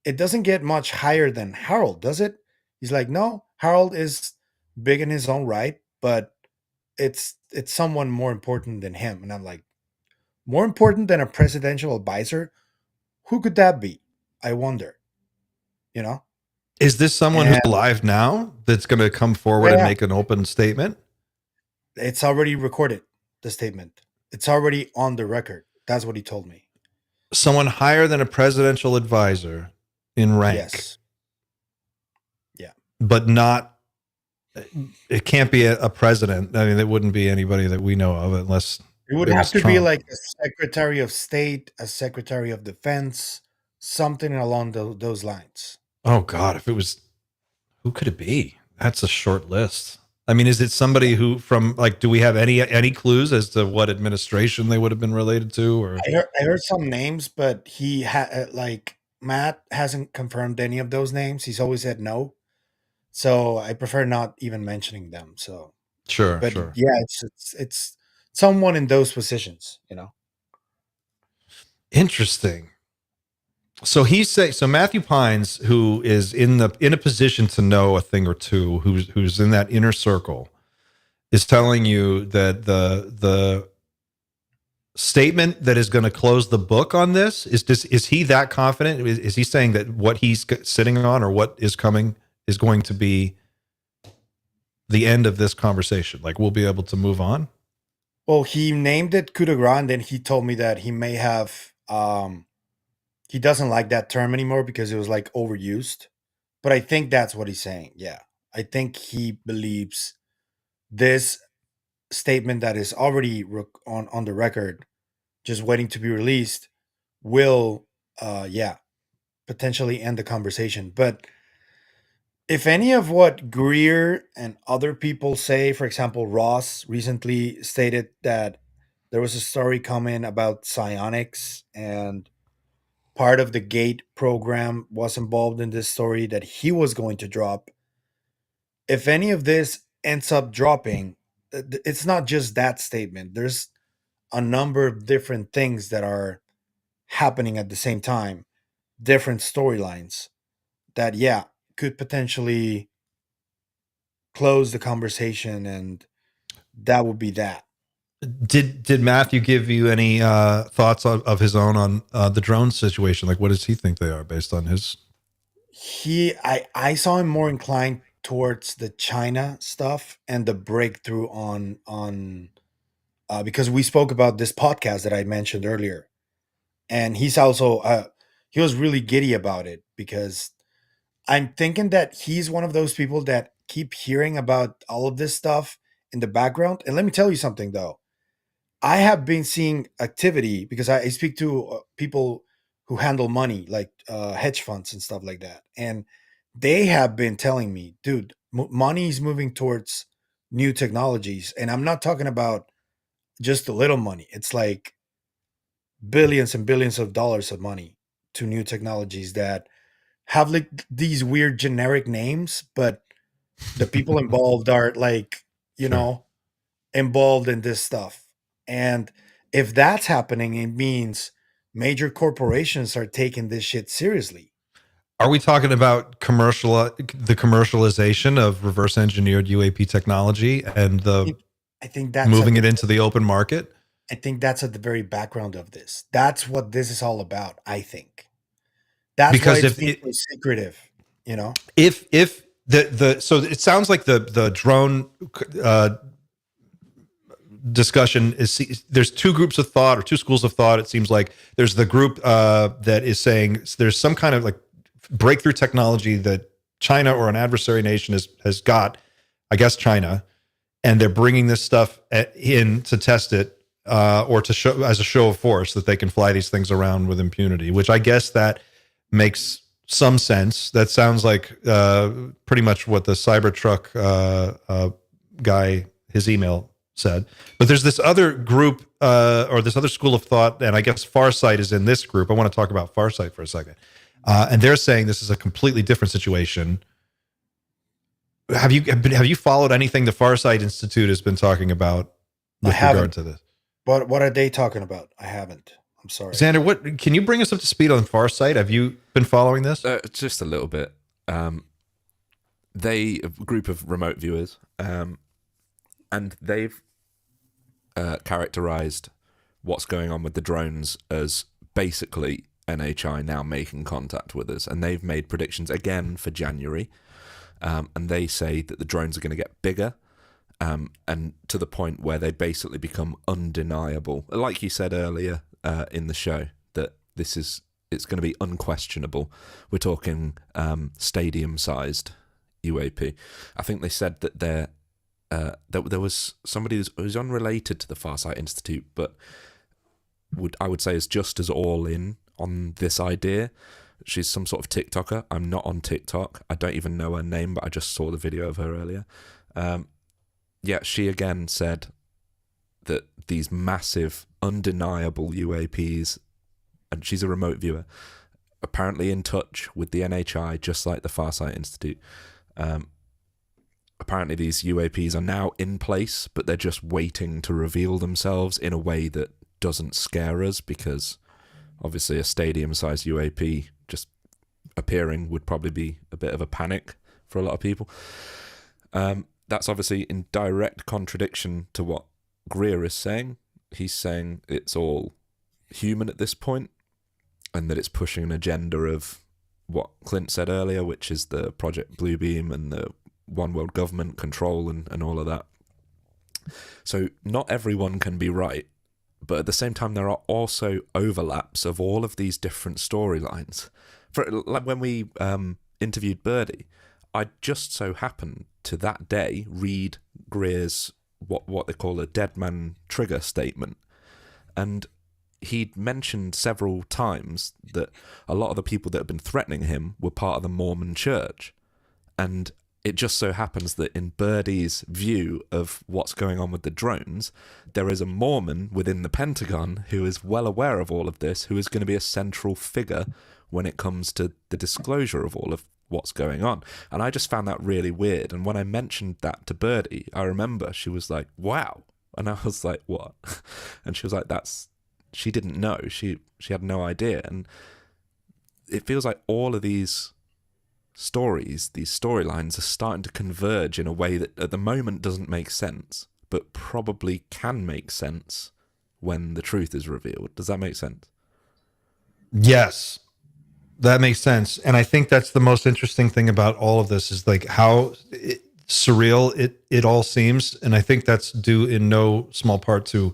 it doesn't get much higher than Harold, does it? He's like, no, Harold is big in his own right, but it's someone more important than him. And I'm like, more important than a presidential advisor? Who could that be? I wonder. You know? Is this someone And who's alive now that's going to come forward and yeah, make an open statement? it's already recorded, the statement. It's already on the record. That's what he told me. Someone higher than a presidential advisor in rank, Yes. Yeah. but not. It can't be a president. I mean, it wouldn't be anybody that we know of, unless It would it have was to be Trump. like a Secretary of State, a Secretary of Defense, something along those lines. Oh God, if it was, who could it be? That's a short list. I mean, is it somebody who from like? Do we have any clues as to what administration they would have been related to? Or I heard some names, but he had like Matt hasn't confirmed any of those names. He's always said no, so I prefer not even mentioning them. So, sure, but sure. yeah, it's someone in those positions, you know. Interesting. So so Matthew Pines, who is in a position to know a thing or two, who's in that inner circle, is telling you that the statement that is going to close the book on this is he that confident? Is he saying that what he's sitting on or what is coming is going to be the end of this conversation? Like we'll be able to move on? Well, he named it coup de grace, and then he told me that he may have he doesn't like that term anymore because it was like overused. But I think that's what he's saying. Yeah. I think he believes this statement that is already on the record, just waiting to be released, will potentially end the conversation. But if any of what Greer and other people say, for example, Ross recently stated that there was a story coming about psionics, and part of the GATE program was involved in this story that he was going to drop. If any of this ends up dropping, it's not just that statement. There's a number of different things that are happening at the same time, different storylines that, yeah, could potentially close the conversation and that would be that. Did Matthew give you any thoughts of his own on the drone situation? Like, what does he think they are based on his? I saw him more inclined towards the China stuff and the breakthrough on because we spoke about this podcast that I mentioned earlier, and he's also he was really giddy about it because I'm thinking that he's one of those people that keep hearing about all of this stuff in the background. And let me tell you something though. I have been seeing activity because I speak to people who handle money, like hedge funds and stuff like that. And they have been telling me, dude, money is moving towards new technologies. And I'm not talking about just a little money. It's like billions and billions of dollars of money to new technologies that have like these weird generic names, but the people involved are like, you Sure. know, involved in this stuff. And if that's happening, it means major corporations are taking this shit seriously. Are we talking about the commercialization of reverse engineered UAP technology and I think that's moving it into the open market? I think that's at the very background of this. That's what this is all about, I think. That's Because why it's if being it- so secretive, you know? If the so it sounds like the drone discussion is, there's two groups of thought or two schools of thought. It seems like there's the group that is saying there's some kind of like breakthrough technology that China or an adversary nation has got, I guess China, and they're bringing this stuff in to test it or to show as a show of force that they can fly these things around with impunity, which I guess that makes some sense. That sounds like pretty much what the Cybertruck guy, his email said. But there's this other group or this other school of thought, and I guess Farsight is in this group. I want to talk about Farsight for a second. And they're saying this is a completely different situation. Have you followed anything the Farsight Institute has been talking about with regard to this? What are they talking about? I haven't. I'm sorry. Xander, what can you bring us up to speed on Farsight? Have you been following this? Just a little bit. They a group of remote viewers, and they've characterized what's going on with the drones as basically NHI now making contact with us, and they've made predictions again for January, and they say that the drones are going to get bigger, and to the point where they basically become undeniable. Like you said earlier in the show, that it's going to be unquestionable. We're talking stadium-sized UAP. I think they said that there was somebody who's unrelated to the Farsight Institute, but I would say is just as all in on this idea. She's some sort of TikToker. I'm not on TikTok. I don't even know her name, but I just saw the video of her earlier. Yeah, she again said that these massive, undeniable UAPs, and she's a remote viewer, apparently in touch with the NHI, just like the Farsight Institute. Apparently these UAPs are now in place, but they're just waiting to reveal themselves in a way that doesn't scare us, because obviously a stadium-sized UAP just appearing would probably be a bit of a panic for a lot of people. That's obviously in direct contradiction to what Greer is saying. He's saying it's all human at this point, and that it's pushing an agenda of what Clint said earlier, which is the Project Bluebeam and the One World Government control and all of that. So not everyone can be right, but at the same time there are also overlaps of all of these different storylines. For like when we interviewed Birdie, I just so happened to that day read Greer's what they call a dead man trigger statement, and he'd mentioned several times that a lot of the people that had been threatening him were part of the Mormon church. And it just so happens that in Birdie's view of what's going on with the drones, there is a Mormon within the Pentagon who is well aware of all of this, who is going to be a central figure when it comes to the disclosure of all of what's going on. And I just found that really weird. And when I mentioned that to Birdie, I remember she was like, wow. And I was like, what? And she was like, she didn't know. She had no idea. And it feels like all of these stories, these storylines are starting to converge in a way that at the moment doesn't make sense. but probably can make sense when the truth is revealed. Does that make sense? Yes, that makes sense. And I think that's the most interesting thing about all of this is like how surreal it all seems. And I think that's due in no small part to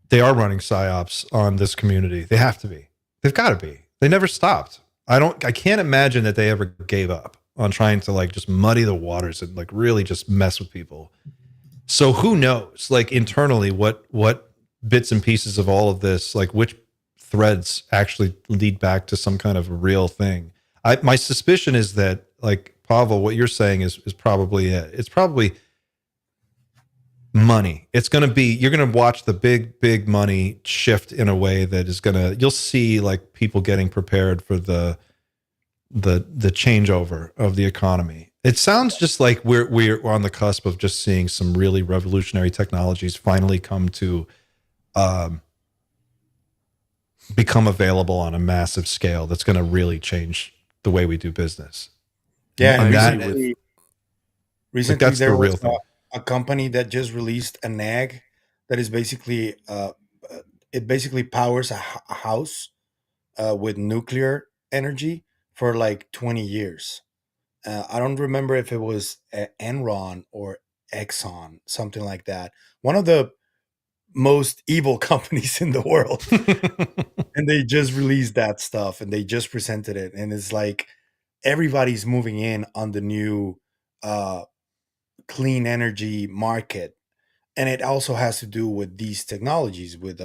they are running psyops on this community. They have to be. They've got to be. They never stopped. I can't imagine that they ever gave up on trying to like just muddy the waters and like really just mess with people. So who knows, like internally, what bits and pieces of all of this, like which threads actually lead back to some kind of real thing. My suspicion is that, like Pavel, what you're saying is probably it. It's probably money. It's going to be, you're going to watch the big money shift in a way that is going to, you'll see like people getting prepared for the changeover of the economy. It sounds just like we're on the cusp of just seeing some really revolutionary technologies finally come to become available on a massive scale. That's going to really change the way we do business. Yeah, and recently that's the there real was thing. a company that just released an egg that is basically it basically powers a house with nuclear energy for like 20 years. I don't remember if it was Enron or Exxon, something like that. One of the most evil companies in the world. And they just released that stuff and they just presented it. And it's like everybody's moving in on the new clean energy market. And it also has to do with these technologies with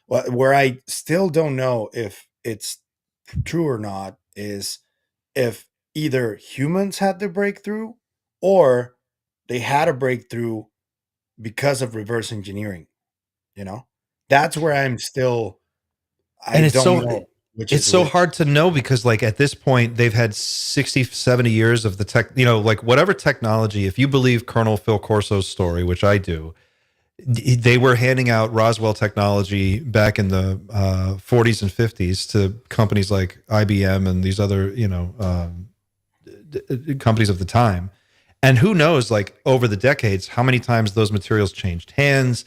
where I still don't know if it's true or not is if either humans had the breakthrough or they had a breakthrough because of reverse engineering, you know? That's where I'm still I And it's don't so know which it's is so which. hard to know because like at this point they've had 60 70 years of the tech, like whatever technology, if you believe Colonel Phil Corso's story, which I do, they were handing out Roswell technology back in the 40s and 50s to companies like IBM and these other companies of the time. And who knows, like over the decades, how many times those materials changed hands.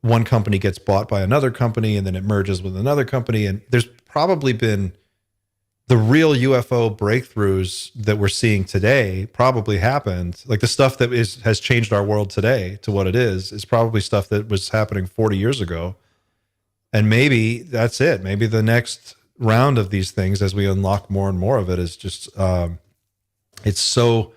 One company gets bought by another company and then it merges with another company. And there's probably been the real UFO breakthroughs that we're seeing today probably happened. Like the stuff that has changed our world today to what it is probably stuff that was happening 40 years ago. And maybe that's it. Maybe the next round of these things, as we unlock more and more of it, is just, it's so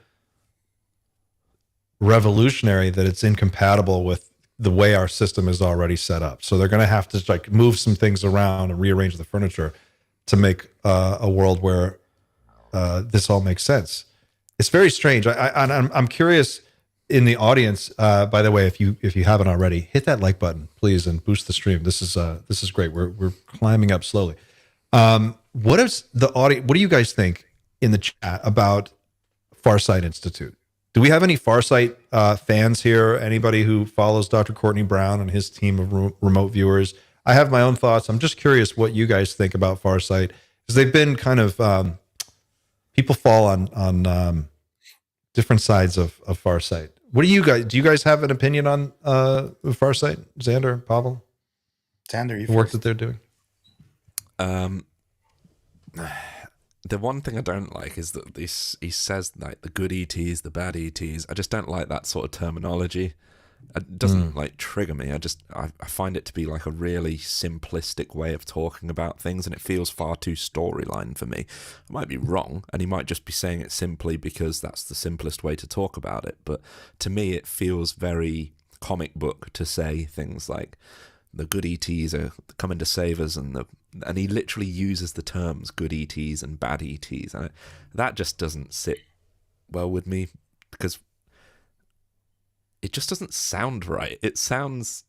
revolutionary that it's incompatible with the way our system is already set up. So they're going to have to like move some things around and rearrange the furniture to make a world where this all makes sense. It's very strange. I'm curious in the audience. By the way, if you haven't already, hit that like button, please, and boost the stream. This is great. We're climbing up slowly. What is the audience? What do you guys think in the chat about Farsight Institute? Do we have any Farsight fans here? Anybody who follows Dr. Courtney Brown and his team of remote viewers? I have my own thoughts. I'm just curious what you guys think about Farsight, because they've been kind of people fall on different sides of Farsight. What do you guys have an opinion on Farsight? Xander, Pavel? Xander, you the work first. that they're doing? The one thing I don't like is that he says like the good ETs, the bad ETs. I just don't like that sort of terminology. It doesn't like trigger me. I find it to be like a really simplistic way of talking about things, and it feels far too storyline for me. I might be wrong, and he might just be saying it simply because that's the simplest way to talk about it. But to me, it feels very comic book to say things like the good ETs are coming to save us, and he literally uses the terms good ETs and bad ETs, and that just doesn't sit well with me because it just doesn't sound right. It sounds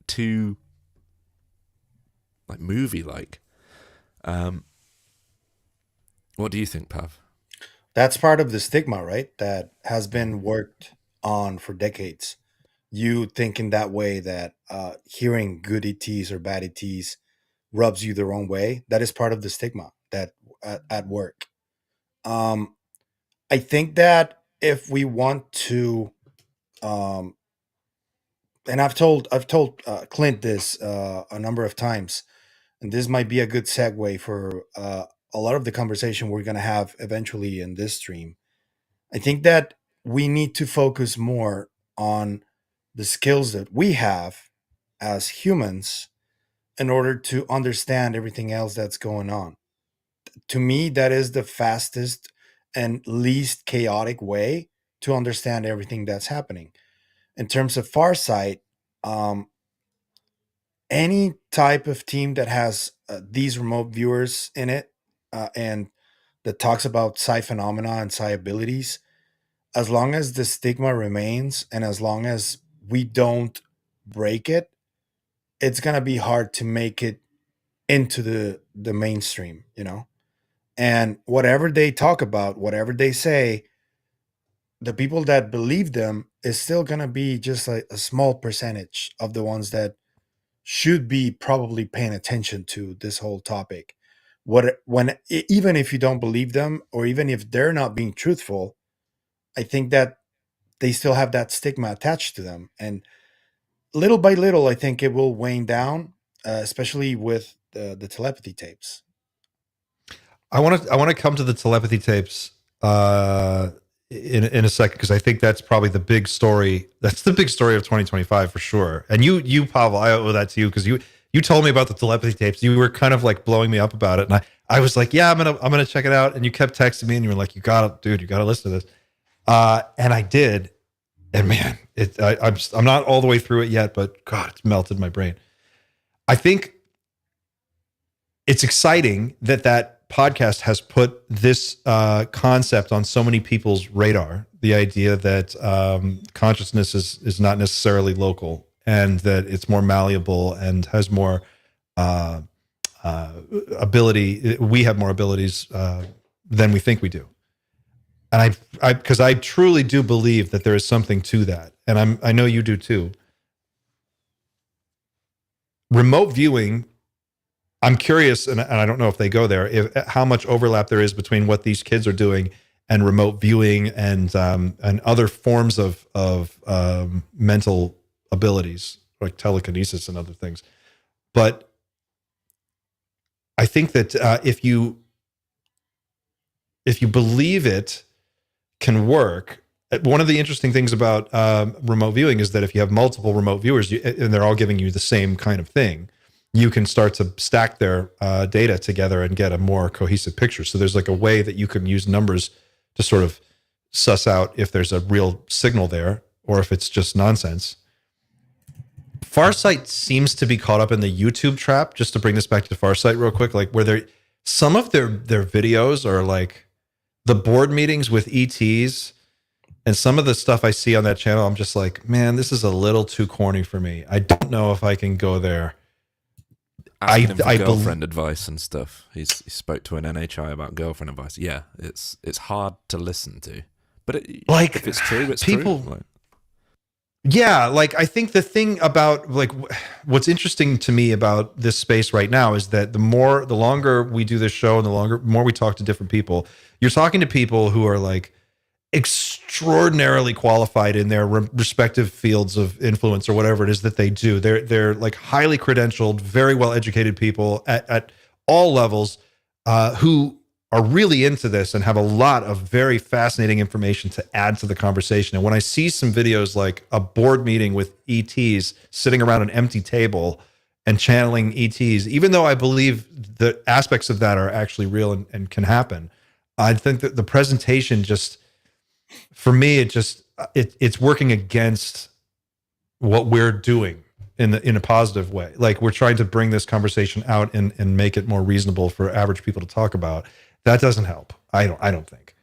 too like movie-like. What do you think, Pav? That's part of the stigma, right? That has been worked on for decades. You thinking that way, that hearing good ETs or bad ETs rubs you the wrong way. That is part of the stigma that at work. I think that if we want to um, and I've told Clint this a number of times, and this might be a good segue for a lot of the conversation we're going to have eventually in this stream. I think that we need to focus more on the skills that we have as humans in order to understand everything else that's going on. To me, that is the fastest and least chaotic way to understand everything that's happening. In terms of Farsight, um, any type of team that has these remote viewers in it and that talks about psi phenomena and psi abilities, as long as the stigma remains and as long as we don't break it, it's gonna be hard to make it into the mainstream, you know. And whatever they talk about, whatever they say, the people that believe them is still gonna be just like a small percentage of the ones that should be probably paying attention to this whole topic. Even if you don't believe them or even if they're not being truthful, I think that they still have that stigma attached to them, and little by little, I think it will wane down, especially with the telepathy tapes. I want to come to the telepathy tapes in a second, because I think that's probably the big story. That's the big story of 2025 for sure. And you Pavel, I owe that to you, because you told me about the telepathy tapes. You were kind of like blowing me up about it, and I was like, yeah, I'm gonna check it out. And you kept texting me, and you were like, you gotta listen to this. And I did, and man, I'm not all the way through it yet, but God, it's melted my brain. I think it's exciting that podcast has put this concept on so many people's radar. The idea that consciousness is not necessarily local, and that it's more malleable and has more ability. We have more abilities than we think we do. And because I truly do believe that there is something to that, and I know you do too. Remote viewing, I'm curious, and I don't know if they go there, how much overlap there is between what these kids are doing and remote viewing and other forms of mental abilities like telekinesis and other things. But I think that if you believe it can work, one of the interesting things about remote viewing is that if you have multiple remote viewers and they're all giving you the same kind of thing, you can start to stack their data together and get a more cohesive picture. So there's like a way that you can use numbers to sort of suss out if there's a real signal there or if it's just nonsense. Farsight seems to be caught up in the YouTube trap, just to bring this back to Farsight real quick, like where some of their videos are like the board meetings with ETs, and some of the stuff I see on that channel, I'm just like, man, this is a little too corny for me. I don't know if I can go there. Asking him for girlfriend advice and stuff. He spoke to an NHI about girlfriend advice. Yeah, it's hard to listen to, but if it's true, it's true. Like, yeah, like I think the thing about like what's interesting to me about this space right now is that the longer we do this show and the more we talk to different people, you're talking to people who are like extraordinarily qualified in their respective fields of influence or whatever it is that they do. They're like highly credentialed, very well educated people at all levels who are really into this and have a lot of very fascinating information to add to the conversation. And when I see some videos like a board meeting with ETs sitting around an empty table and channeling ETs, even though I believe the aspects of that are actually real and can happen, I think that the presentation just, for me, it's working against what we're doing in a positive way. Like we're trying to bring this conversation out and make it more reasonable for average people to talk about. That doesn't help. I don't think.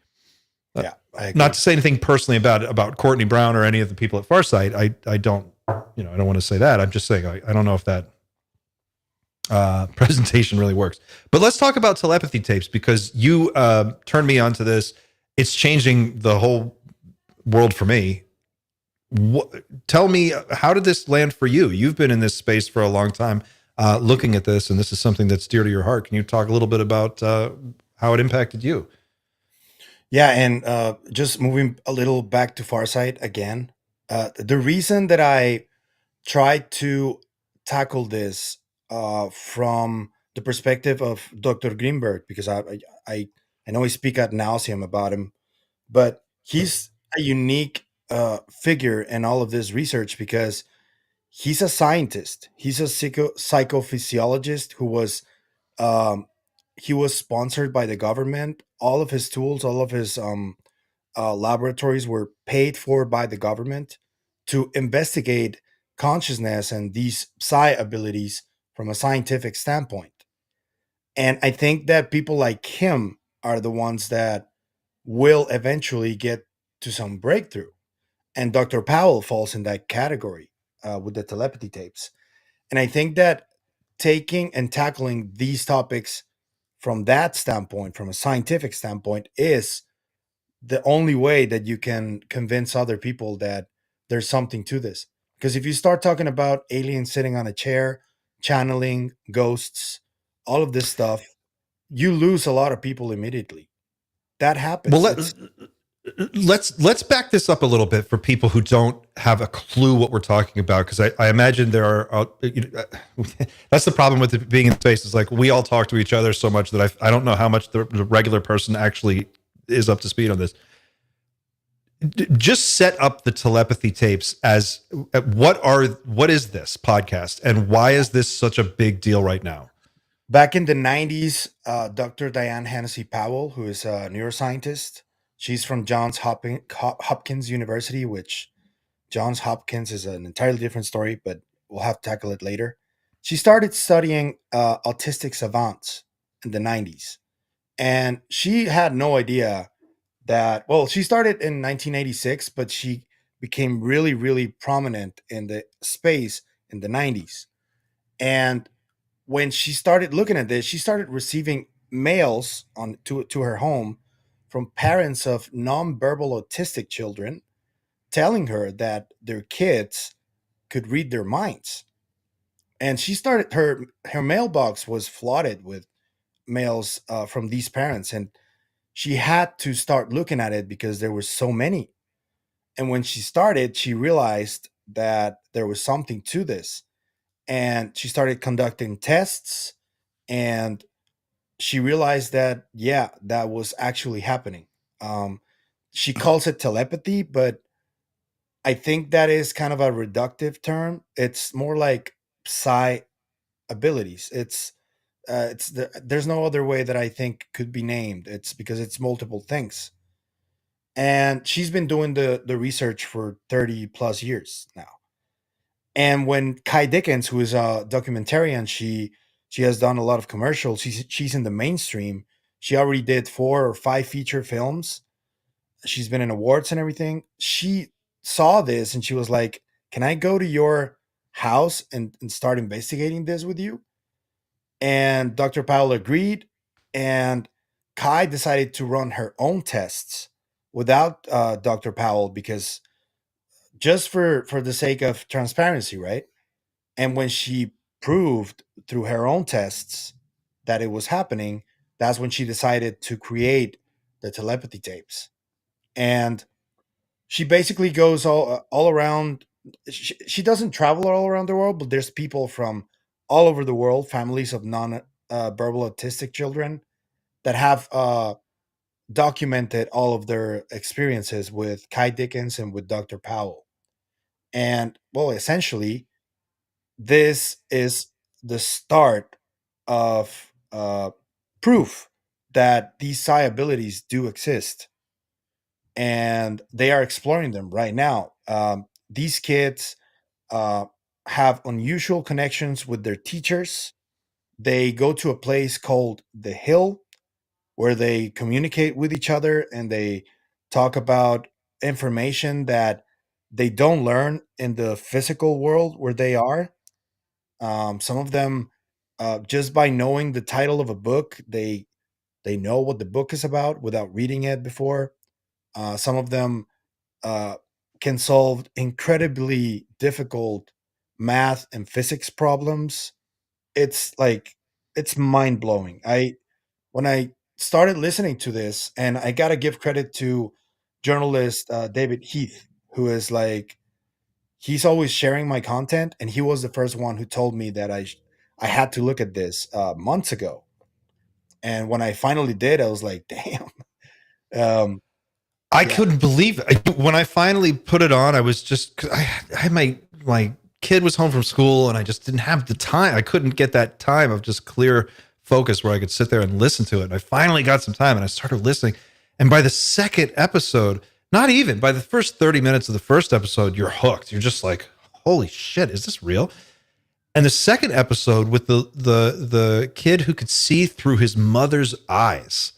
Yeah, I agree. Not to say anything personally about Courtney Brown or any of the people at Farsight. I don't want to say that. I'm just saying I don't know if that presentation really works. But let's talk about telepathy tapes, because you turned me onto this. It's changing the whole world for me. Tell me, how did this land for you? You've been in this space for a long time, looking at this, and this is something that's dear to your heart. Can you talk a little bit about how it impacted you? Yeah, and just moving a little back to Farsight again, the reason that I tried to tackle this from the perspective of Dr. Greenberg, because I I know I speak ad nauseum about him, but he's a unique figure in all of this research because he's a scientist. He's a psychophysiologist who was um, he was sponsored by the government. All of his tools, all of his laboratories were paid for by the government to investigate consciousness and these psi abilities from a scientific standpoint. And I think that people like him are the ones that will eventually get to some breakthrough. And Dr. Powell falls in that category with the telepathy tapes. And I think that taking and tackling these topics from that standpoint, from a scientific standpoint, is the only way that you can convince other people that there's something to this. Because if you start talking about aliens sitting on a chair, channeling, ghosts, all of this stuff, you lose a lot of people immediately. That happens. Well, let's back this up a little bit for people who don't have a clue what we're talking about, because I imagine there are that's the problem with it being in space, is like we all talk to each other so much that I don't know how much the regular person actually is up to speed on this. Just set up the telepathy tapes as what is this podcast and why is this such a big deal right now? Back in the 90s, Dr. Diane Hennessy Powell, who is a neuroscientist, she's from Johns Hopkins University, which Johns Hopkins is an entirely different story, but we'll have to tackle it later. She started studying autistic savants in the 90s. And she had no idea that, well, she started in 1986, but she became really, really prominent in the space in the 90s. And when she started looking at this, she started receiving mails on to her home from parents of nonverbal autistic children telling her that their kids could read their minds. And she started her mailbox was flooded with mails from these parents, and she had to start looking at it because there were so many. And when she started, she realized that there was something to this, and she started conducting tests, and she realized that, yeah, that was actually happening. um, she calls it telepathy, but I think that is kind of a reductive term. It's more like psi abilities. There's no other way that I think could be named. It's because it's multiple things. And she's been doing the research for 30 plus years now. And when Kai Dickens, who is a documentarian, she has done a lot of commercials. She's in the mainstream. She already did 4 or 5 feature films. She's been in awards and everything. She saw this and she was like, "Can I go to your house and start investigating this with you?" And Dr. Powell agreed. And Kai decided to run her own tests without Dr. Powell, because just for the sake of transparency, right? And when she proved through her own tests that it was happening, that's when she decided to create the telepathy tapes. And she basically goes all around. She doesn't travel all around the world, but there's people from all over the world, families of non verbal autistic children that have documented all of their experiences with Kai Dickens and with Dr. Powell. And well, essentially, this is the start of proof that these psi abilities do exist, and they are exploring them right now. These kids uh, have unusual connections with their teachers. They go to a place called the Hill where they communicate with each other and they talk about information that they don't learn in the physical world where they are. Some of them, just by knowing the title of a book, they know what the book is about without reading it before. Some of them uh, can solve incredibly difficult math and physics problems. It's like it's mind blowing. I When I started listening to this, and I gotta give credit to journalist David Heath, who is like he's always sharing my content, and he was the first one who told me that I had to look at this months ago. And when I finally did, I was like, damn. I Yeah. couldn't believe it. When I finally put it on, I was just, 'cause I had my kid was home from school and I just didn't have the time. I couldn't get that time of just clear focus where I could sit there and listen to it. And I finally got some time and I started listening. And by the second episode, not even by the first 30 minutes of the first episode, you're hooked. You're just like, holy shit, is this real? And the second episode with the kid who could see through his mother's eyes,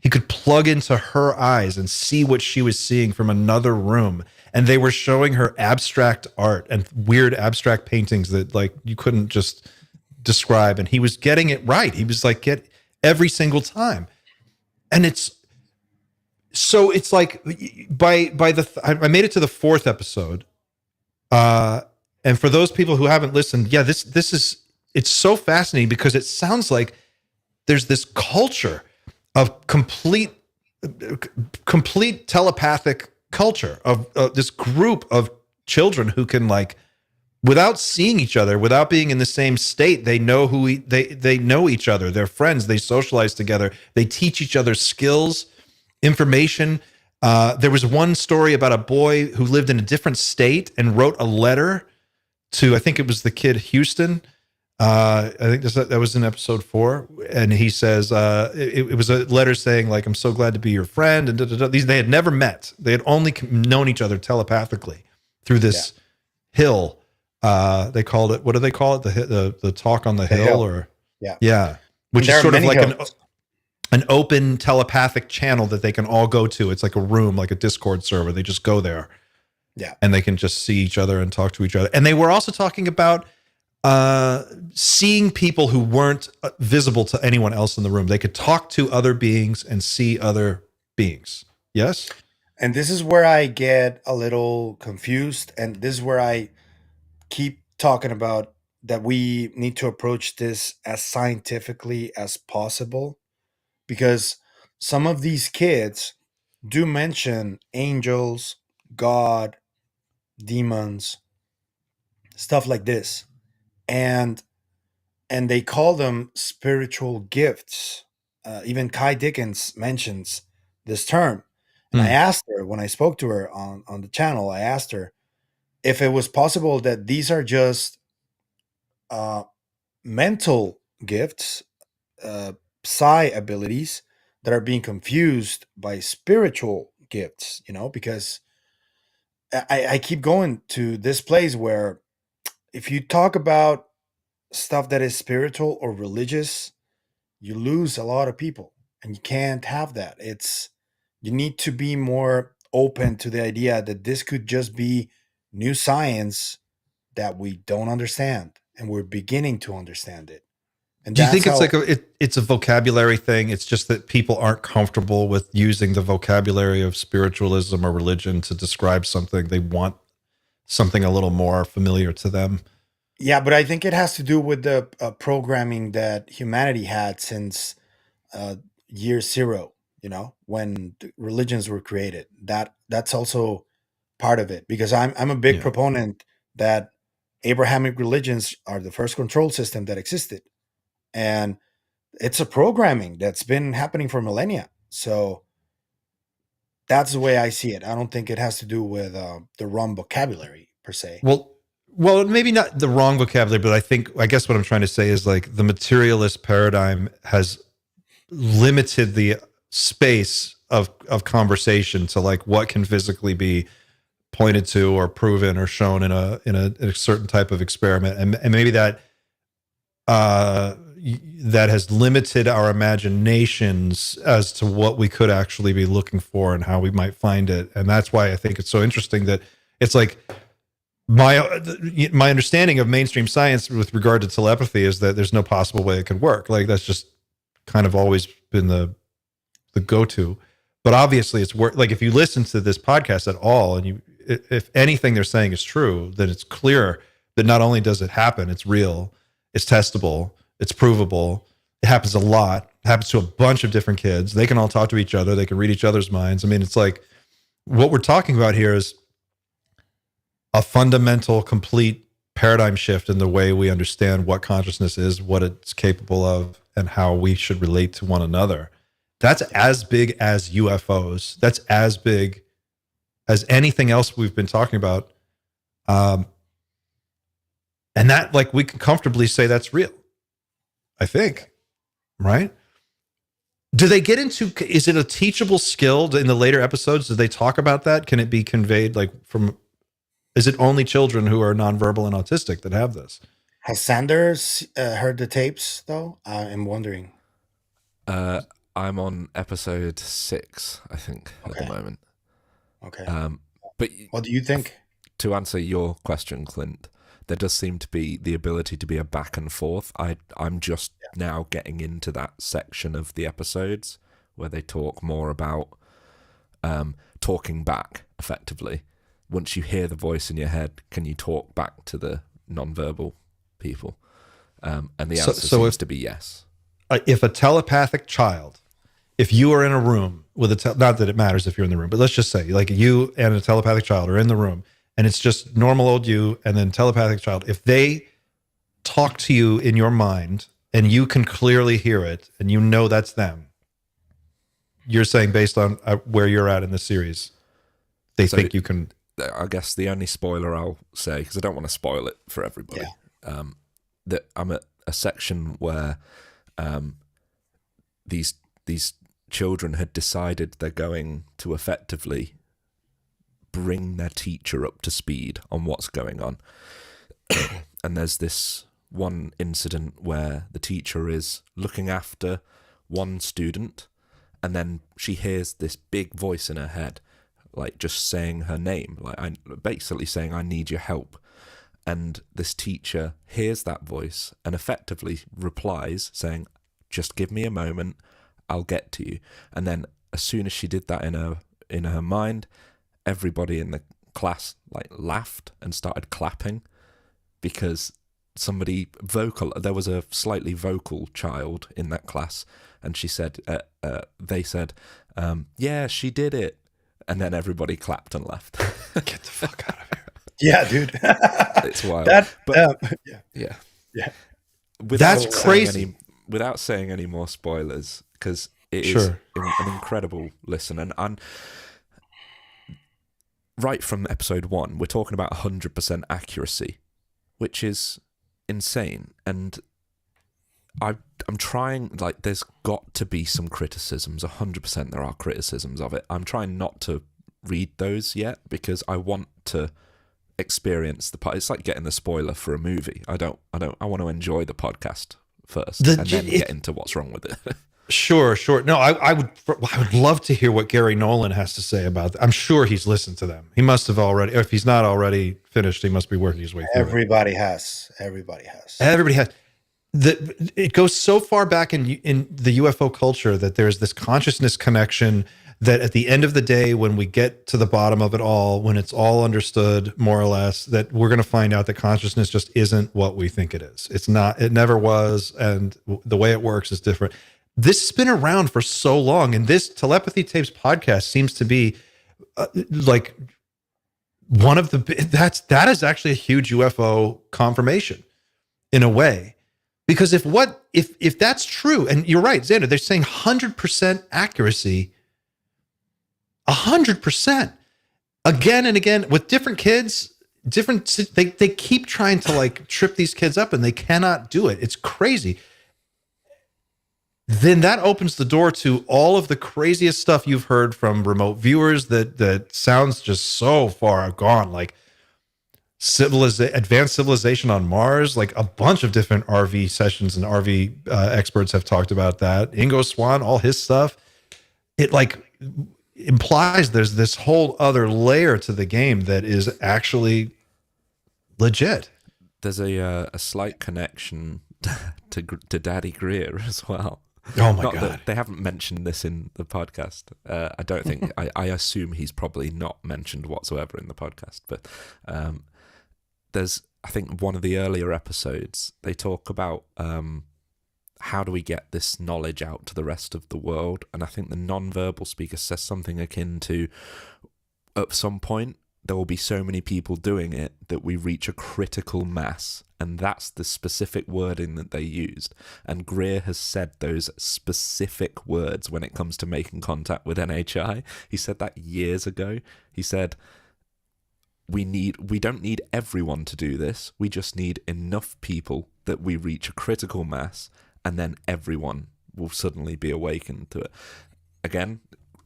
he could plug into her eyes and see what she was seeing from another room. And they were showing her abstract art and weird abstract paintings that like you couldn't just describe. And he was getting it right. He was like, get every single time. And it's like I made it to the fourth episode. And for those people who haven't listened, yeah, it's so fascinating because it sounds like there's this culture of complete telepathic culture of this group of children who can, like, without seeing each other, without being in the same state, they know they know each other. They're friends. They socialize together. They teach each other skills, information. There was one story about a boy who lived in a different state and wrote a letter to, I think it was the kid Houston. I think that was in episode 4, and he says it was a letter saying, like, I'm so glad to be your friend, and they had never met. They had only known each other telepathically through this hill. They called it, what do they call it? The talk on the hill, or which is sort of like an open telepathic channel that they can all go to. It's like a room, like a Discord server. They just go there, and they can just see each other and talk to each other. And they were also talking about seeing people who weren't visible to anyone else in the room. They could talk to other beings and see other beings. Yes. And this is where I get a little confused. And this is where I keep talking about that we need to approach this as scientifically as possible, because some of these kids do mention angels, God, demons, stuff like this. And they call them spiritual gifts. Even Kai Dickens mentions this term. And I asked her, when I spoke to her on the channel, I asked her if it was possible that these are just mental gifts, psi abilities that are being confused by spiritual gifts, because I keep going to this place where if you talk about stuff that is spiritual or religious, you lose a lot of people, and you can't have that. You need to be more open to the idea that this could just be new science that we don't understand, and we're beginning to understand it. And do you think it's like it's a vocabulary thing? It's just that people aren't comfortable with using the vocabulary of spiritualism or religion to describe something. They want something a little more familiar to them. Yeah, but I think it has to do with the programming that humanity had since year 0, when religions were created. That's also part of it, because I'm a big proponent that Abrahamic religions are the first control system that existed. And it's a programming that's been happening for millennia. So that's the way I see it. I don't think it has to do with the wrong vocabulary per se. Well, maybe not the wrong vocabulary, but I guess what I'm trying to say is, like, the materialist paradigm has limited the space of conversation to, like, what can physically be pointed to or proven or shown in a certain type of experiment. And maybe that has limited our imaginations as to what we could actually be looking for and how we might find it. And that's why I think it's so interesting that it's like, my understanding of mainstream science with regard to telepathy is that there's no possible way it could work. Like, that's just kind of always been the go-to. But obviously it's like, if you listen to this podcast at all, and if anything they're saying is true, then it's clear that not only does it happen, it's real, it's testable, it's provable, it happens a lot, it happens to a bunch of different kids. They can all talk to each other, they can read each other's minds. I mean, it's like, what we're talking about here is a fundamental, complete paradigm shift in the way we understand what consciousness is, what it's capable of, and how we should relate to one another. That's as big as UFOs. That's as big as anything else we've been talking about. And that, like, we can comfortably say that's real, I think, right? Do they get into, is it a teachable skill in the later episodes? Do they talk about that? Can it be conveyed, like, from, is it only children who are nonverbal and autistic that have this? Has Sanders heard the tapes, though? I'm wondering. I'm on episode 6, I think, at the moment. Okay. But what do you think? To answer your question, Clint, there does seem to be the ability to be a back and forth. I'm just now getting into that section of the episodes where they talk more about talking back, effectively. Once you hear the voice in your head, can you talk back to the nonverbal people? And the answer seems to be yes. If a telepathic child, if you are in a room with not that it matters if you're in the room, but let's just say like you and a telepathic child are in the room and it's just normal old you and then telepathic child, if they talk to you in your mind and you can clearly hear it and you know that's them, you're saying based on where you're at in the series, they think you can... I guess the only spoiler I'll say, because I don't want to spoil it for everybody, that I'm at a section where these children had decided they're going to effectively bring their teacher up to speed on what's going on. And there's this one incident where the teacher is looking after one student and then she hears this big voice in her head, like just saying her name, like basically saying, I need your help. And this teacher hears that voice and effectively replies saying, just give me a moment, I'll get to you. And then as soon as she did that in her mind, everybody in the class like laughed and started clapping because there was a slightly vocal child in that class, and she said, they said, yeah, she did it. And then everybody clapped and left. Get the fuck out of here. Yeah, dude. It's wild. Yeah. That's crazy. Without saying any more spoilers, because it is an incredible listen. And right from episode 1, we're talking about 100% accuracy, which is insane. And I'm trying, like, there's got to be some criticisms. 100% there are criticisms of it. I'm trying not to read those yet because I want to experience the part. It's like getting the spoiler for a movie. I want to enjoy the podcast first and then get into what's wrong with it. Sure. No, I would love to hear what Gary Nolan has to say about that. I'm sure he's listened to them. He must have already. If he's not already finished, he must be working his way through. Everybody has. It goes so far back in the UFO culture that there's this consciousness connection that at the end of the day, when we get to the bottom of it all, when it's all understood more or less, that we're going to find out that consciousness just isn't what we think it is. It's not. It never was, and the way it works is different. This has been around for so long, and this Telepathy Tapes podcast seems to be like one of the that is actually a huge UFO confirmation in a way, because if that's true, and you're right, Xander, they're saying 100% accuracy, 100% again and again with different kids, they keep trying to like trip these kids up, and they cannot do it. It's crazy. Then that opens the door to all of the craziest stuff you've heard from remote viewers that sounds just so far gone, like advanced civilization on Mars. Like a bunch of different RV sessions and RV experts have talked about that. Ingo Swann, all his stuff. It like implies there's this whole other layer to the game that is actually legit. There's a slight connection to Daddy Greer as well. Oh my God. They haven't mentioned this in the podcast. I don't think, I assume he's probably not mentioned whatsoever in the podcast, but there's, I think one of the earlier episodes, they talk about how do we get this knowledge out to the rest of the world? And I think the non-verbal speaker says something akin to, at some point, there will be so many people doing it that we reach a critical mass. And that's the specific wording that they used. And Greer has said those specific words when it comes to making contact with NHI. He said that years ago. He said, we don't need everyone to do this. We just need enough people that we reach a critical mass, and then everyone will suddenly be awakened to it. Again,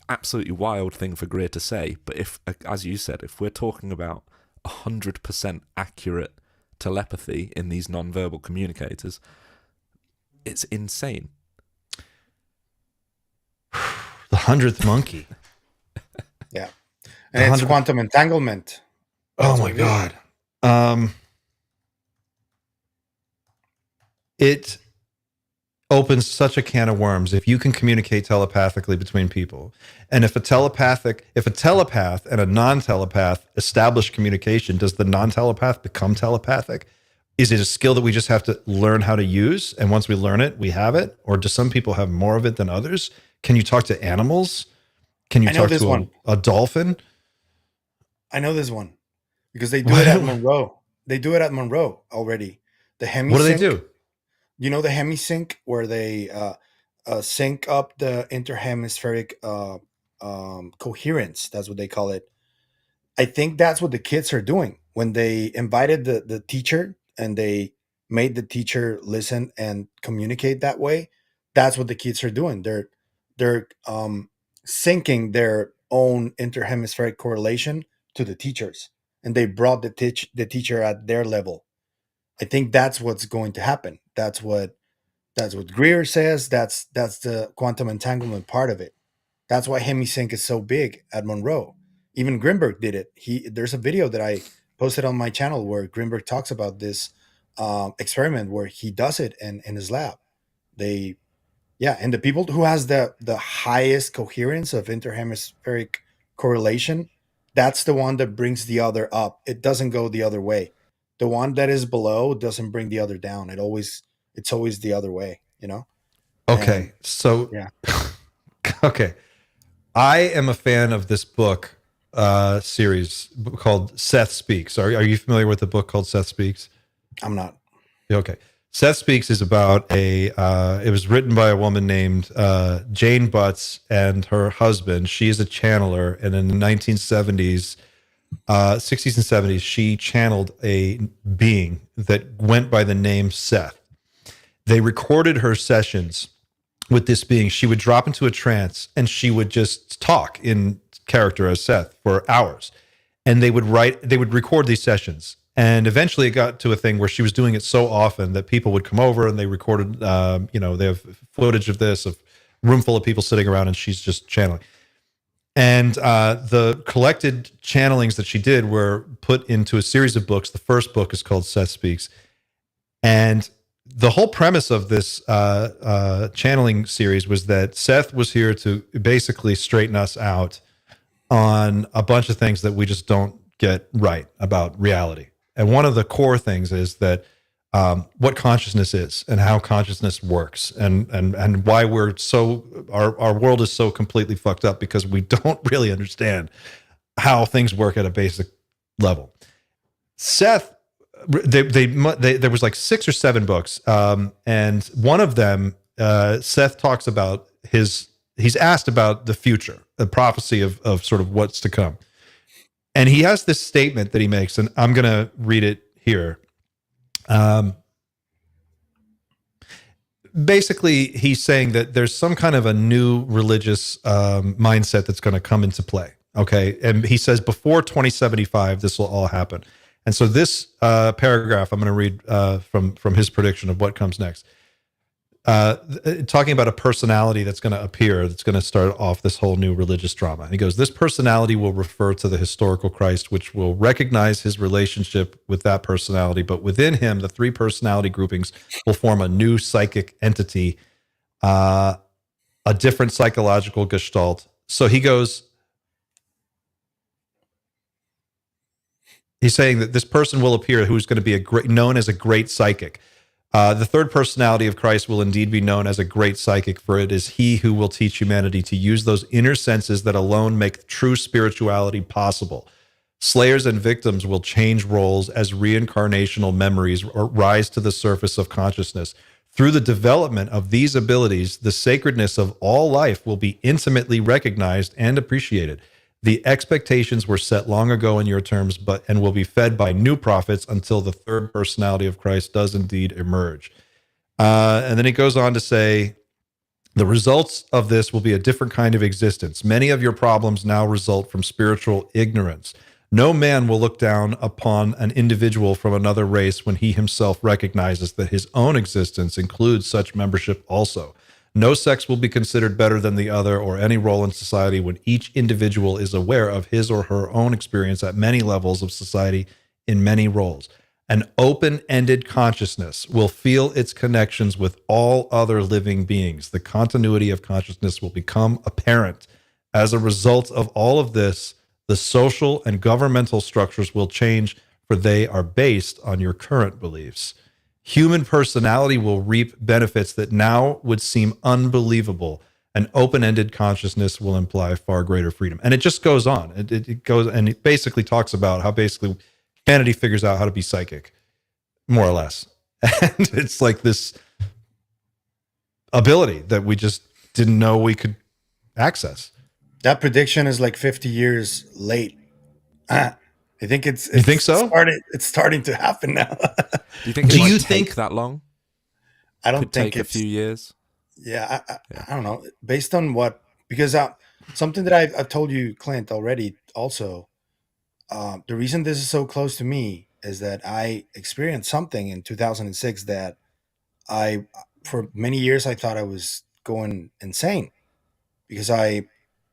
absolutely wild thing for Greer to say, but if, as you said, if we're talking about 100% accurate telepathy in these non-verbal communicators, it's insane. The 100th monkey. Yeah. And it's quantum entanglement. Oh my God. It opens such a can of worms if you can communicate telepathically between people. And if a telepath and a non-telepath establish communication, does the non-telepath become telepathic? Is it a skill that we just have to learn how to use? And once we learn it, we have it? Or do some people have more of it than others? Can you talk to animals? Can you talk to a dolphin? I know this one because they do it at Monroe. They do it at Monroe already. The hemisync. What do they do? You know the hemisync, where they sync up the interhemispheric coherence. That's what they call it. I think that's what the kids are doing when they invited the teacher and they made the teacher listen and communicate that way. That's what the kids are doing. They're syncing their own interhemispheric correlation to the teachers, and they brought the teacher at their level. I think that's what's going to happen. That's what Greer says. That's the quantum entanglement part of it. That's why hemisync is so big at Monroe. Even Grimberg did it. There's a video that I posted on my channel where Grimberg talks about this experiment where he does it in his lab. And the people who has the highest coherence of interhemispheric correlation, that's the one that brings the other up. It doesn't go the other way. The one that is below doesn't bring the other down. It's always the other way, you know? Okay. Okay. I am a fan of this book series called Seth Speaks. Are you familiar with the book called Seth Speaks? I'm not. Okay. Seth Speaks is about it was written by a woman named Jane Butts and her husband. She is a channeler, and in the 1970s, 60s and 70s, she channeled a being that went by the name Seth. They recorded her sessions with this being. She would drop into a trance and she would just talk in character as Seth for hours. And they would record these sessions. And eventually it got to a thing where she was doing it so often that people would come over and they recorded, they have footage of this, of a room full of people sitting around and she's just channeling. And the collected channelings that she did were put into a series of books. The first book is called Seth Speaks. And the whole premise of this channeling series was that Seth was here to basically straighten us out on a bunch of things that we just don't get right about reality. And one of the core things is that what consciousness is and how consciousness works and why we're our world is so completely fucked up because we don't really understand how things work at a basic level. Seth, there was like 6 or 7 books, and one of them, Seth talks about he's asked about the future, the prophecy of sort of what's to come. And he has this statement that he makes, and I'm going to read it here. Basically, he's saying that there's some kind of a new religious mindset that's going to come into play. Okay. And he says before 2075, this will all happen. And so this paragraph, I'm going to read from his prediction of what comes next. Talking about a personality that's going to appear, that's going to start off this whole new religious drama. And he goes, this personality will refer to the historical Christ, which will recognize his relationship with that personality. But within him, the 3 personality groupings will form a new psychic entity, a different psychological gestalt. So he goes, he's saying that this person will appear who's going to be known as a great psychic. The 3rd personality of Christ will indeed be known as a great psychic, for it is he who will teach humanity to use those inner senses that alone make true spirituality possible. Slayers and victims will change roles as reincarnational memories rise to the surface of consciousness. Through the development of these abilities, the sacredness of all life will be intimately recognized and appreciated. The expectations were set long ago in your terms, and will be fed by new prophets until the third personality of Christ does indeed emerge. And then he goes on to say, the results of this will be a different kind of existence. Many of your problems now result from spiritual ignorance. No man will look down upon an individual from another race when he himself recognizes that his own existence includes such membership also. No sex will be considered better than the other or any role in society when each individual is aware of his or her own experience at many levels of society in many roles. An open-ended consciousness will feel its connections with all other living beings. The continuity of consciousness will become apparent. As a result of all of this, the social and governmental structures will change, for they are based on your current beliefs. Human personality will reap benefits that now would seem unbelievable. An open-ended consciousness will imply far greater freedom. And it just goes on. It goes, and it basically talks about how basically humanity figures out how to be psychic, more or less. And it's like this ability that we just didn't know we could access. That prediction is like 50 years late. I think it's you think so? It's starting to happen now. Do you think it might take that long? I don't Could think take a few years. Yeah, I don't know. Based on what, because something that I've told you, Clint, already. Also, the reason this is so close to me is that I experienced something in 2006 that for many years, I thought I was going insane because I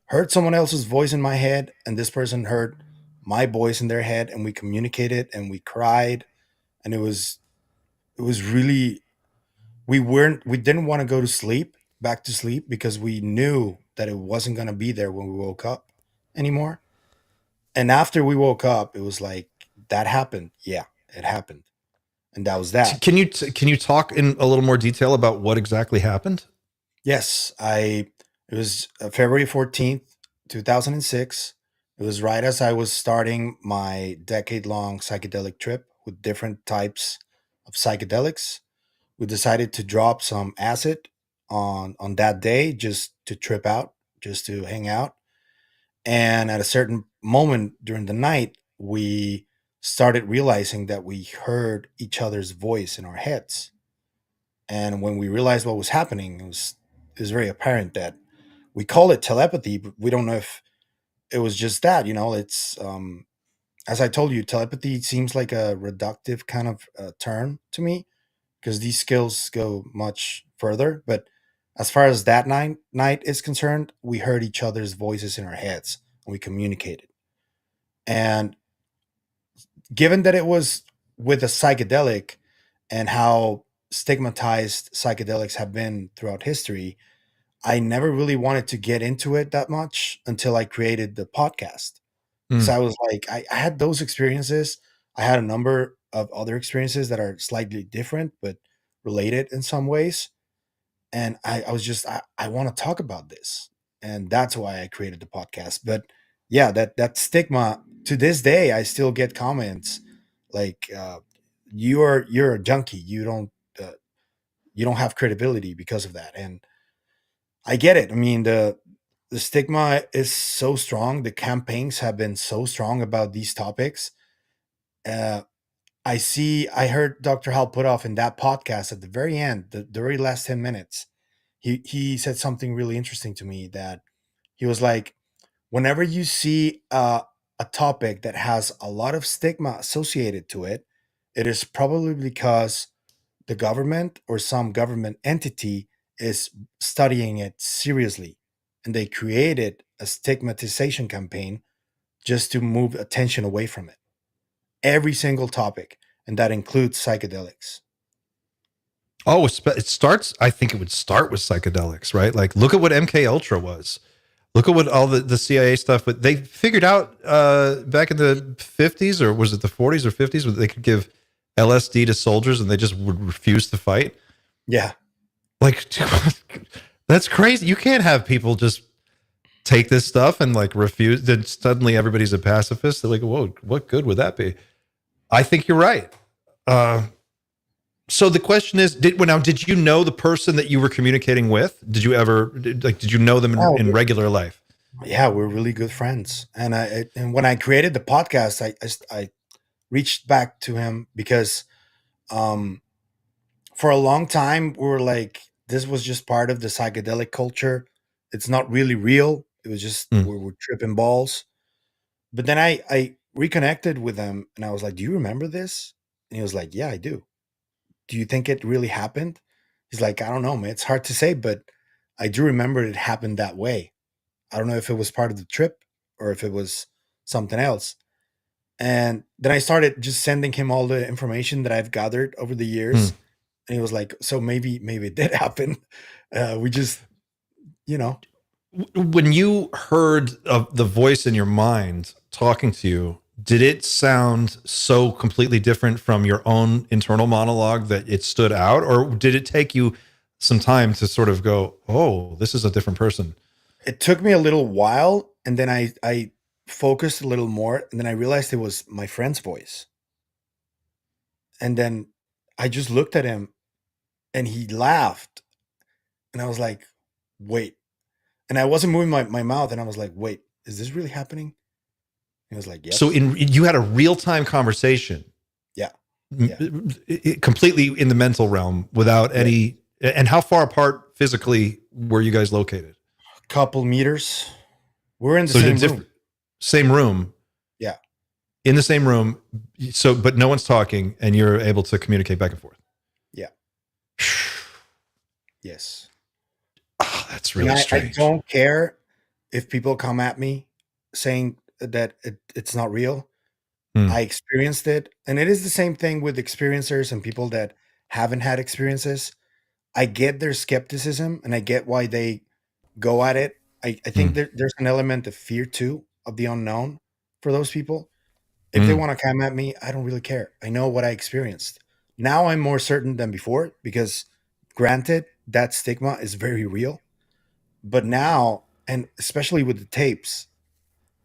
heard someone else's voice in my head, and this person heard my voice in their head, and we communicated and we cried, and it was really, we didn't want to go back to sleep, because we knew that it wasn't going to be there when we woke up anymore. And after we woke up, it was like, that happened. Yeah, it happened. And that was that. Can you talk in a little more detail about what exactly happened? Yes, it was February 14th, 2006. It was right as I was starting my decade-long psychedelic trip with different types of psychedelics. We decided to drop some acid on that day, just to trip out, just to hang out. And at a certain moment during the night, we started realizing that we heard each other's voice in our heads. And when we realized what was happening, it was very apparent that we call it telepathy, but we don't know if it was just that. It's as I told you, telepathy seems like a reductive kind of term to me, because these skills go much further. But as far as that night is concerned, we heard each other's voices in our heads and we communicated. And given that it was with a psychedelic and how stigmatized psychedelics have been throughout history, I never really wanted to get into it that much until I created the podcast. So I was like, I had those experiences. I had a number of other experiences that are slightly different, but related in some ways. And I was just, I want to talk about this. And that's why I created the podcast. But yeah, that stigma, to this day, I still get comments like, you're a junkie. You don't have credibility because of that. And I get it. I mean, the stigma is so strong. The campaigns have been so strong about these topics. Uh, I heard Dr. Hal Puthoff in that podcast at the very end, the very last 10 minutes. He said something really interesting to me, that he was like, whenever you see a topic that has a lot of stigma associated to it, it is probably because the government or some government entity is studying it seriously, and they created a stigmatization campaign just to move attention away from it. Every single topic, and that includes psychedelics. Oh, it starts. I think it would start with psychedelics, right? Like, look at what MK Ultra was. Look at what all the CIA stuff. But they figured out back in the 50s, or was it the 40s or 50s, where they could give LSD to soldiers and they just would refuse to fight. Yeah, like that's crazy. You can't have people just take this stuff and like refuse? Then suddenly everybody's a pacifist. They're like, whoa, what good would that be? I think you're right. So the question is, did you know the person that you were communicating with? Did you know them in regular life? Yeah, we're really good friends. And when I created the podcast, I reached back to him because for a long time we were like, this was just part of the psychedelic culture. It's not really real. It was just we were tripping balls. But then I reconnected with him and I was like, do you remember this? And he was like, yeah, I do. Do you think it really happened? He's like, I don't know, man. It's hard to say, but I do remember it happened that way. I don't know if it was part of the trip or if it was something else. And then I started just sending him all the information that I've gathered over the years. And he was like, so maybe it did happen. We just, When you heard of the voice in your mind talking to you, did it sound so completely different from your own internal monologue that it stood out? Or did it take you some time to sort of go, oh, this is a different person? It took me a little while. And then I focused a little more. And then I realized it was my friend's voice. And then I just looked at him and he laughed. And I was like, wait. And I wasn't moving my mouth. And I was like, wait, is this really happening? He was like, yes. So you had a real-time conversation. Yeah. Completely in the mental realm without any. And how far apart physically were you guys located? A couple meters. We're in the same room. Same room. Yeah. In the same room. So, but no one's talking and you're able to communicate back and forth. Yeah. Yes. Oh, that's really strange. I don't care if people come at me saying that it's not real. I experienced it. And it is the same thing with experiencers and people that haven't had experiences. I get their skepticism and I get why they go at it. I think there's an element of fear too, of the unknown for those people. If they want to come at me, I don't really care. I know what I experienced. Now I'm more certain than before because granted, that stigma is very real. But now, and especially with the tapes,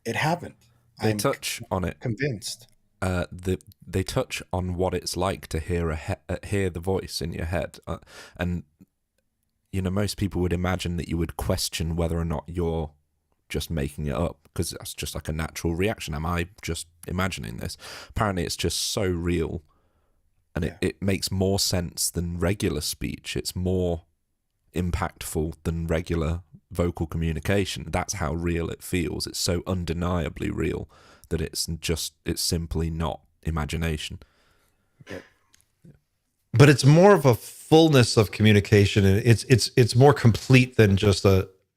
it happened. They touch on it. Convinced. They touch on what it's like to hear the voice in your head, and most people would imagine that you would question whether or not you're just making it up because that's just like a natural reaction. Am I just imagining this? Apparently, it's just so real, and it makes more sense than regular speech. It's more impactful than regular vocal communication. That's how real it feels. It's so undeniably real that it's simply not imagination. But it's more of a fullness of communication, and it's more complete than just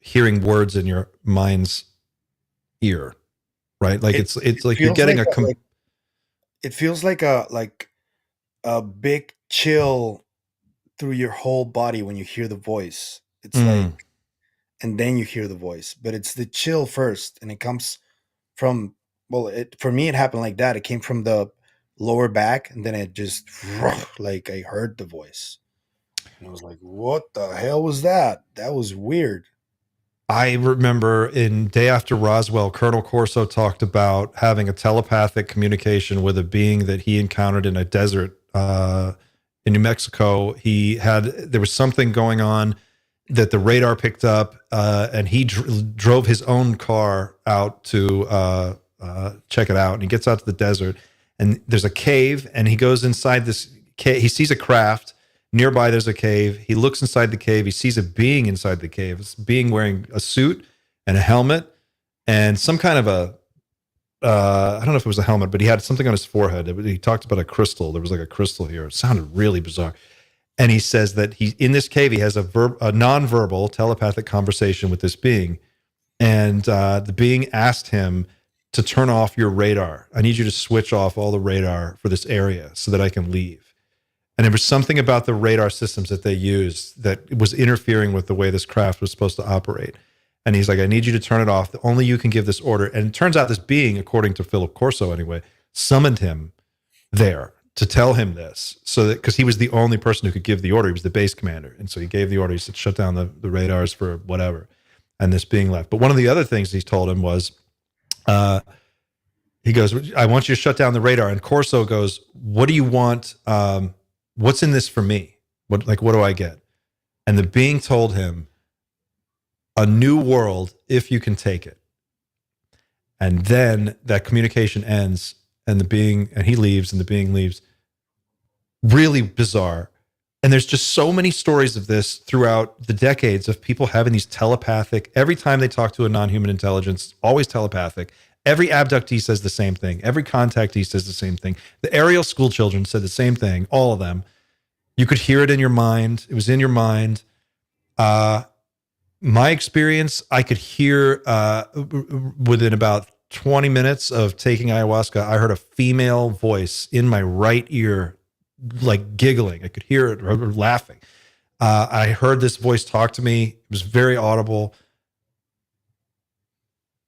hearing words in your mind's ear, right? Like it's like you're getting it feels like a big chill through your whole body when you hear the voice. It's like, and then you hear the voice, but it's the chill first, and it comes from, for me, it happened like that. It came from the lower back, and then it just, like, I heard the voice. And I was like, what the hell was that? That was weird. I remember in Day After Roswell, Colonel Corso talked about having a telepathic communication with a being that he encountered in a desert in New Mexico. There was something going on that the radar picked up, and he drove his own car out to check it out. And he gets out to the desert, and there's a cave, and he goes inside this cave. He sees a craft. Nearby, there's a cave. He looks inside the cave. He sees a being inside the cave. This being wearing a suit and a helmet and some kind of I don't know if it was a helmet, but he had something on his forehead. He talked about a crystal. There was like a crystal here. It sounded really bizarre. And he says that in this cave, he has a non-verbal telepathic conversation with this being. And the being asked him to turn off your radar. I need you to switch off all the radar for this area so that I can leave. And there was something about the radar systems that they used that was interfering with the way this craft was supposed to operate. And he's like, I need you to turn it off. Only you can give this order. And it turns out this being, according to Philip Corso anyway, summoned him there to tell him this. So that, because he was the only person who could give the order. He was the base commander. And so he gave the order. He said, shut down the radars for whatever. and this being left. But one of the other things he told him was, he goes, I want you to shut down the radar. And Corso goes, what do you want? What's in this for me? What do I get? And the being told him, a new world if you can take it. And then that communication ends, and he leaves, and the being leaves. Really bizarre. And there's just so many stories of this throughout the decades of people having these telepathic, every time they talk to a non-human intelligence, always telepathic. Every abductee says the same thing. Every contactee says the same thing. The Ariel school children said the same thing, all of them. You could hear it in your mind. It was in your mind. My experience, I could hear within about 20 minutes of taking ayahuasca, I heard a female voice in my right ear, like giggling. I could hear it or laughing. I heard this voice talk to me. It was very audible.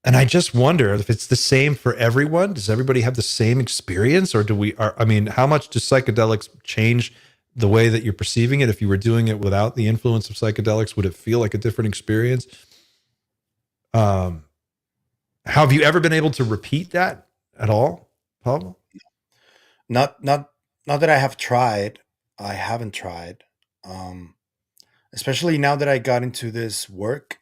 And I just wonder if it's the same for everyone. Does everybody have the same experience? Or how much do psychedelics change the way that you're perceiving it? If you were doing it without the influence of psychedelics, would it feel like a different experience? Have you ever been able to repeat that at all, Pablo? Not that I have tried. I haven't tried. Especially now that I got into this work.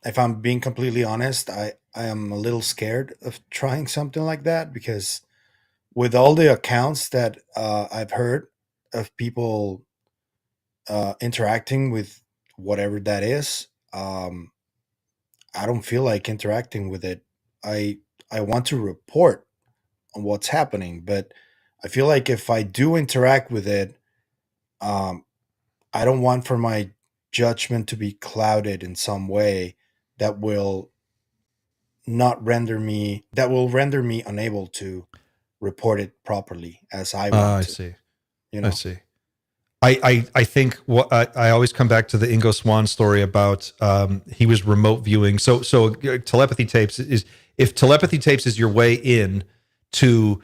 If I'm being completely honest, I am a little scared of trying something like that, because with all the accounts that I've heard of people interacting with whatever that is, I don't feel like interacting with it. I want to report on what's happening, but I feel like if I do interact with it, I don't want for my judgment to be clouded in some way that will render me unable to report it properly as I want to. I see. I see. I think what I always come back to the Ingo Swann story about he was remote viewing. So telepathy tapes is, if telepathy tapes is your way in to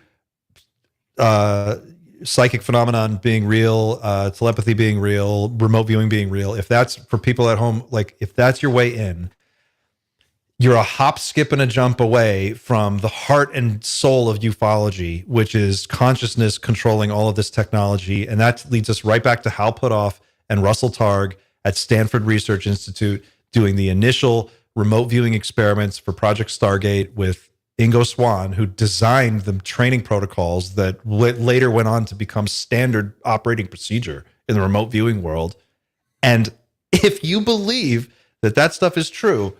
psychic phenomenon being real, telepathy being real, remote viewing being real, if that's for people at home, like if that's your way in, you're a hop, skip, and a jump away from the heart and soul of ufology, which is consciousness controlling all of this technology. And that leads us right back to Hal Puthoff and Russell Targ at Stanford Research Institute doing the initial remote viewing experiments for Project Stargate with Ingo Swann, who designed the training protocols that later went on to become standard operating procedure in the remote viewing world. And if you believe that that stuff is true,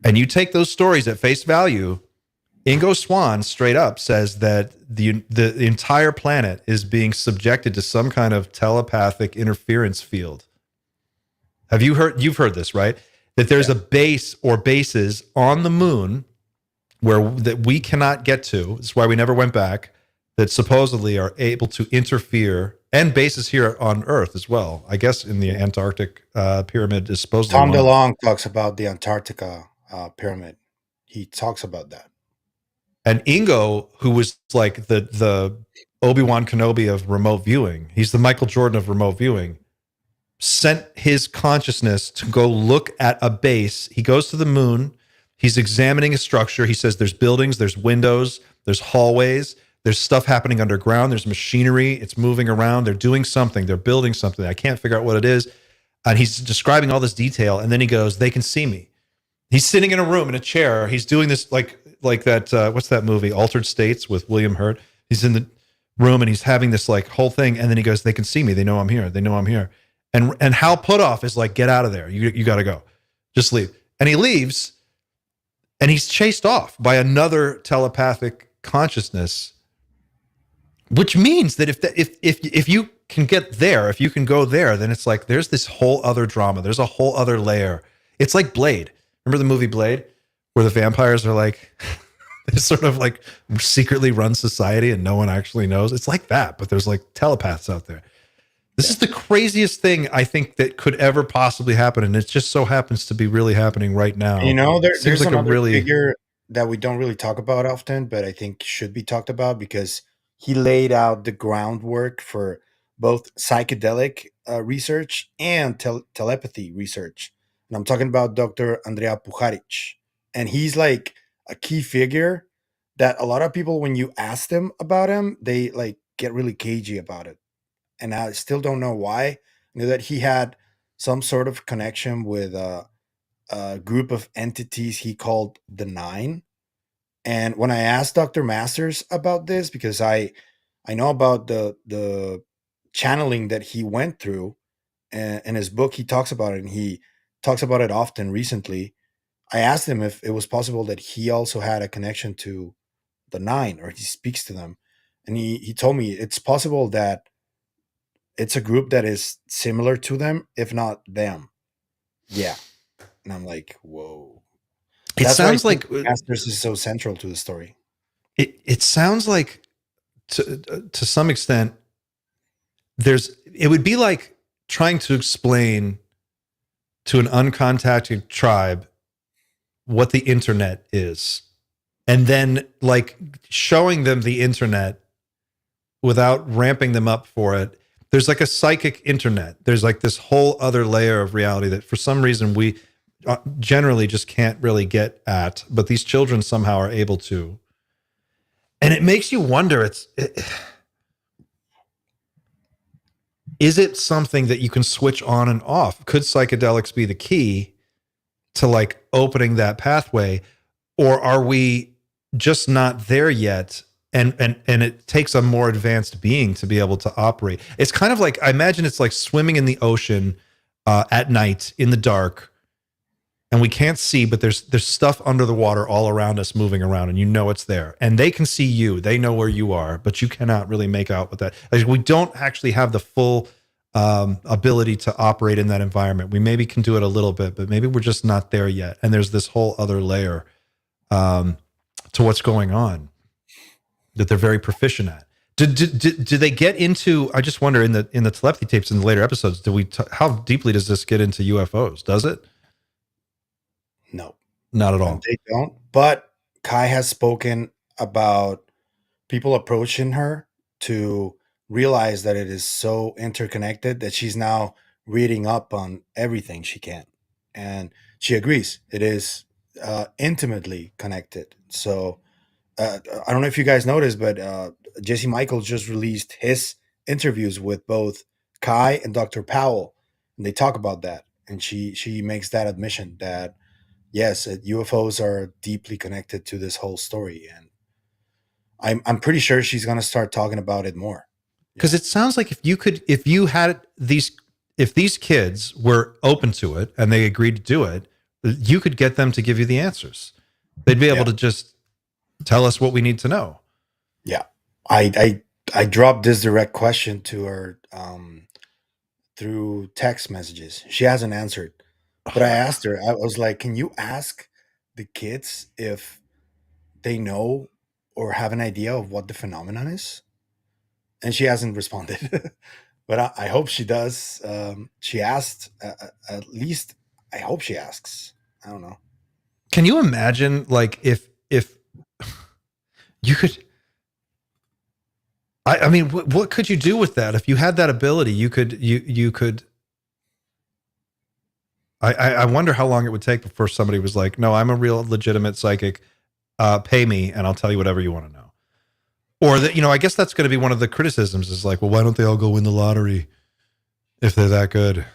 and you take those stories at face value, Ingo Swann straight up says that the entire planet is being subjected to some kind of telepathic interference field. You've heard this, right? That there's a base or bases on the moon that we cannot get to. That's why we never went back, that supposedly are able to interfere, and bases here on Earth as well. I guess in the Antarctic pyramid is supposedly. Tom DeLonge talks about the Antarctica pyramid. He talks about that. And Ingo, who was like the Obi-Wan Kenobi of remote viewing, he's the Michael Jordan of remote viewing, sent his consciousness to go look at a base. He goes to the moon. He's examining a structure. He says there's buildings, there's windows, there's hallways, there's stuff happening underground, there's machinery, it's moving around, they're doing something, they're building something. I can't figure out what it is. And he's describing all this detail, and then he goes, they can see me. He's sitting in a room in a chair. He's doing this like that. What's that movie? Altered States with William Hurt. He's in the room and he's having this like whole thing. And then he goes, they can see me. They know I'm here. They know I'm here. And Hal Puthoff is like, get out of there. You got to go. Just leave. And he leaves and he's chased off by another telepathic consciousness, which means that if you can get there, if you can go there, then it's like, there's this whole other drama. There's a whole other layer. It's like Blade. Remember the movie Blade, where the vampires are like, they sort of like secretly run society and no one actually knows? It's like that, but there's like telepaths out there. This is the craziest thing I think that could ever possibly happen, and it just so happens to be really happening right now. You know, there's like another figure that we don't really talk about often, but I think should be talked about because he laid out the groundwork for both psychedelic research and telepathy research. And I'm talking about Dr. Andrea Pujarich. And he's like a key figure that a lot of people, when you ask them about him, they like get really cagey about it. And I still don't know why. I knew that he had some sort of connection with a group of entities he called the Nine. And when I asked Dr. Masters about this, because I know about the channeling that he went through, and in his book he talks about it, and he talks about it often recently. I asked him if it was possible that he also had a connection to the Nine, or he speaks to them, and he told me it's possible that it's a group that is similar to them, if not them. Yeah, and I'm like, whoa. It That's why I sounds think like Masters is so central to the story. it sounds like to some extent it would be like trying to explain to an uncontacted tribe what the internet is, and then like showing them the internet without ramping them up for it. There's like a psychic internet. There's like this whole other layer of reality that for some reason we generally just can't really get at, but these children somehow are able to. And it makes you wonder, is it something that you can switch on and off? Could psychedelics be the key to like opening that pathway? Or are we just not there yet? And it takes a more advanced being to be able to operate. It's kind of like, I imagine it's like swimming in the ocean at night in the dark, and we can't see, but there's stuff under the water all around us moving around, and you know it's there. And they can see you. They know where you are, but you cannot really make out what that. Like, we don't actually have the full ability to operate in that environment. We maybe can do it a little bit, but maybe we're just not there yet. And there's this whole other layer to what's going on that they're very proficient at. Do they get into? I just wonder in the telepathy tapes in the later episodes. How deeply does this get into UFOs? Does it? No, not at all. They don't. But Kai has spoken about people approaching her to realize that it is so interconnected that she's now reading up on everything she can, and she agrees it is intimately connected. So I don't know if you guys noticed, but Jesse Michaels just released his interviews with both Kai and Dr. Powell, and they talk about that. And she makes that admission that yes, UFOs are deeply connected to this whole story, and I'm pretty sure she's gonna start talking about it more. Because it sounds like if these kids were open to it and they agreed to do it, you could get them to give you the answers. They'd be able to just tell us what we need to know. Yeah, I dropped this direct question to her through text messages. She hasn't answered, but I asked her. I was like, "Can you ask the kids if they know or have an idea of what the phenomenon is?" And she hasn't responded. But I hope she does. She asked. At least I hope she asks. I don't know. Can you imagine, like, if you could? I mean, what could you do with that? If you had that ability, you could. I wonder how long it would take before somebody was like, "No, I'm a real legitimate psychic. Pay me, and I'll tell you whatever you want to know." Or that, I guess that's going to be one of the criticisms is like, well, why don't they all go win the lottery if they're that good?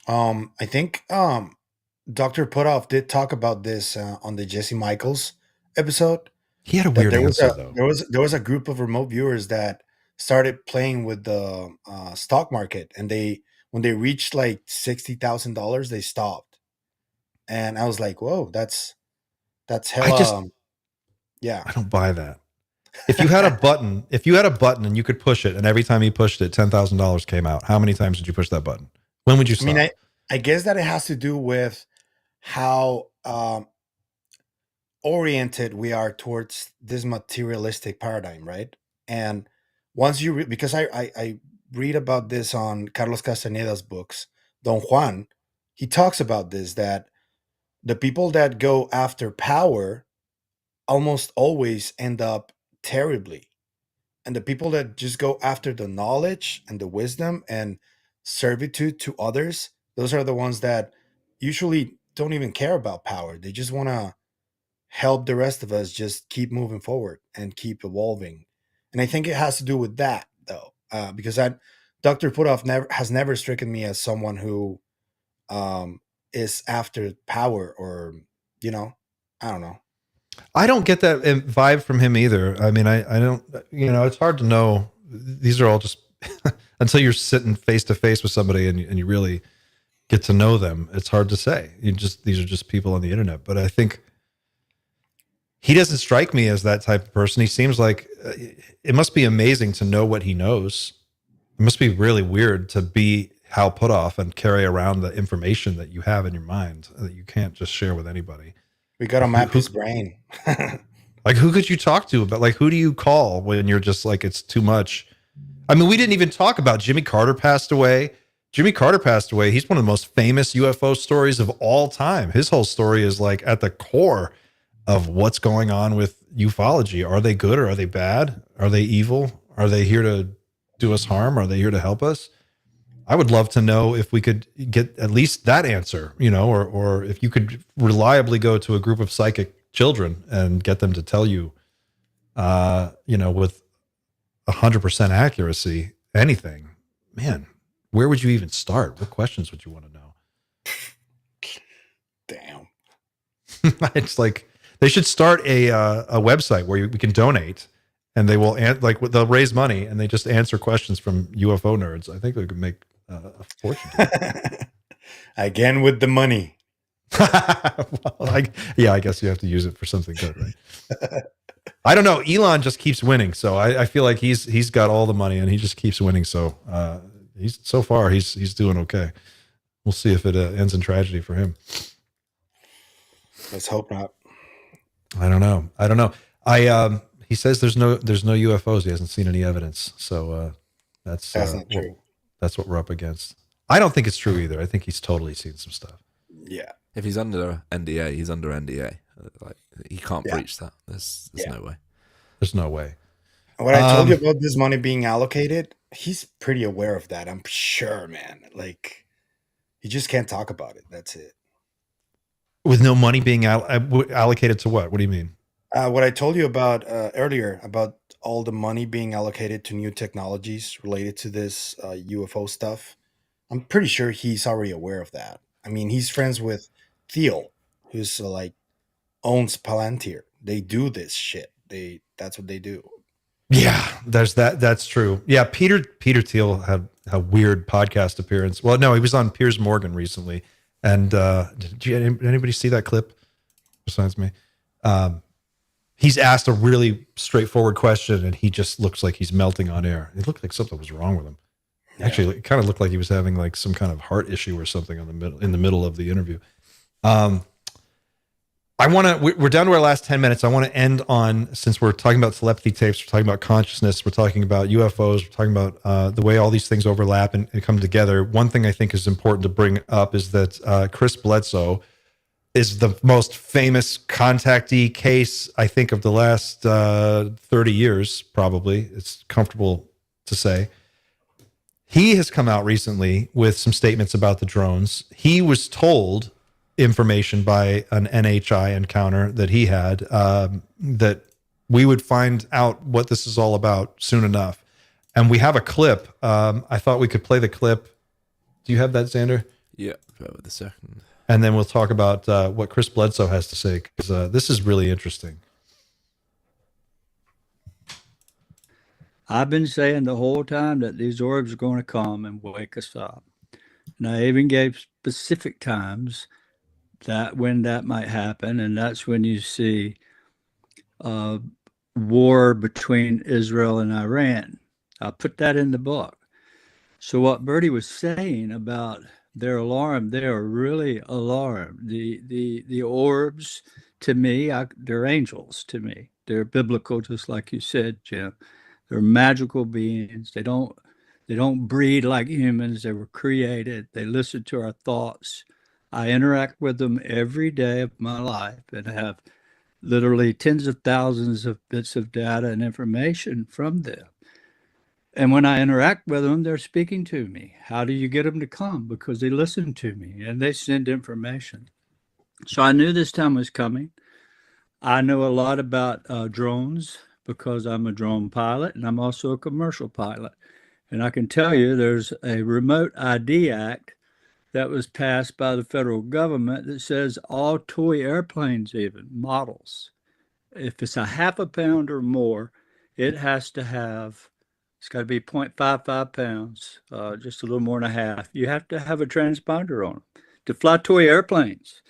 I think Dr. Putoff did talk about this on the Jesse Michaels episode. He had a weird answer, though. though. There was a group of remote viewers that started playing with the stock market, and when they reached like $60,000, they stopped. And I was like, "Whoa, that's hella." Yeah, I don't buy that. If you had a button, and you could push it, and every time you pushed it, $10,000 came out. How many times did you push that button? When would you stop? I mean, I guess that it has to do with how oriented we are towards this materialistic paradigm, right? And once you because I read about this on Carlos Castaneda's books, Don Juan, he talks about this, that the people that go after power almost always end up terribly. And the people that just go after the knowledge and the wisdom and servitude to others, those are the ones that usually don't even care about power. They just want to help the rest of us just keep moving forward and keep evolving. And I think it has to do with that, though, because Dr. Puthoff has never stricken me as someone who is after power, or, I don't know. I don't get that vibe from him either. I mean, I don't, it's hard to know. These are all just until you're sitting face to face with somebody and you really get to know them. It's hard to say. These are just people on the internet. But I think he doesn't strike me as that type of person. He seems like it must be amazing to know what he knows. It must be really weird to be Hal Puthoff and carry around the information that you have in your mind that you can't just share with anybody. We got to map his brain. Like, who could you talk to about, like, who do you call when you're just like, it's too much? I mean, we didn't even talk about Jimmy Carter passed away. Jimmy Carter passed away. He's one of the most famous UFO stories of all time. His whole story is like at the core of what's going on with ufology. Are they good or are they bad? Are they evil? Are they here to do us harm? Are they here to help us? I would love to know if we could get at least that answer, or if you could reliably go to a group of psychic children and get them to tell you, with 100% accuracy, anything. Man, where would you even start? What questions would you want to know? Damn. It's like they should start a website where we can donate, and they will they'll raise money and they just answer questions from UFO nerds. I think they could make a fortune. Again with the money. Well, I guess you have to use it for something good, right? I don't know. Elon just keeps winning, so I feel like he's got all the money and he just keeps winning. So he's doing okay. We'll see if it ends in tragedy for him. Let's hope not. I don't know. He says there's no UFOs. He hasn't seen any evidence. So that's not true. That's what we're up against. I don't think it's true either. I think he's totally seen some stuff. Yeah. If he's under NDA, he's under NDA. Like, he can't breach that. There's no way. There's no way. What I told you about this money being allocated, he's pretty aware of that. I'm sure, man. Like, he just can't talk about it. That's it. With no money being allocated to what? What do you mean? What I told you about earlier about all the money being allocated to new technologies related to this UFO stuff. I'm pretty sure he's already aware of that. I mean, he's friends with Thiel, who's owns Palantir. They do this shit. That's what they do. Yeah, there's that. That's true. Yeah, Peter Thiel had a weird podcast appearance. Well, no, he was on Piers Morgan recently. And did anybody see that clip besides me? He's asked a really straightforward question, and he just looks like he's melting on air. It looked like something was wrong with him. Yeah. Actually, it kind of looked like he was having like some kind of heart issue or something in the middle of the interview. We're down to our last 10 minutes. I want to end on, since we're talking about telepathy tapes, we're talking about consciousness, we're talking about UFOs, we're talking about the way all these things overlap and come together. One thing I think is important to bring up is that Chris Bledsoe is the most famous contactee case, I think, of the last 30 years, probably. It's comfortable to say. He has come out recently with some statements about the drones. He was told information by an NHI encounter that he had that we would find out what this is all about soon enough. And we have a clip. I thought we could play the clip. Do you have that, Xander? Yeah, with a second. And then we'll talk about what Chris Bledsoe has to say, because this is really interesting. I've been saying the whole time that these orbs are going to come and wake us up. And I even gave specific times that when that might happen, and that's when you see war between Israel and Iran. I'll put that in the book. So what Bertie was saying about their alarm, they are really alarmed. The orbs, to me, they're angels to me. They're biblical, just like you said, Jim. They're magical beings. They don't breed like humans. They were created. They listen to our thoughts. I interact with them every day of my life and have literally tens of thousands of bits of data and information from them. And when I interact with them, they're speaking to me. How do you get them to come? Because they listen to me and they send information. So I knew this time was coming. I know a lot about drones because I'm a drone pilot and I'm also a commercial pilot. And I can tell you there's a Remote ID Act that was passed by the federal government that says all toy airplanes, even models, if it's a half a pound or more, it has to have, it's got to be 0.55 pounds, just a little more than a half. You have to have a transponder on them to fly toy airplanes.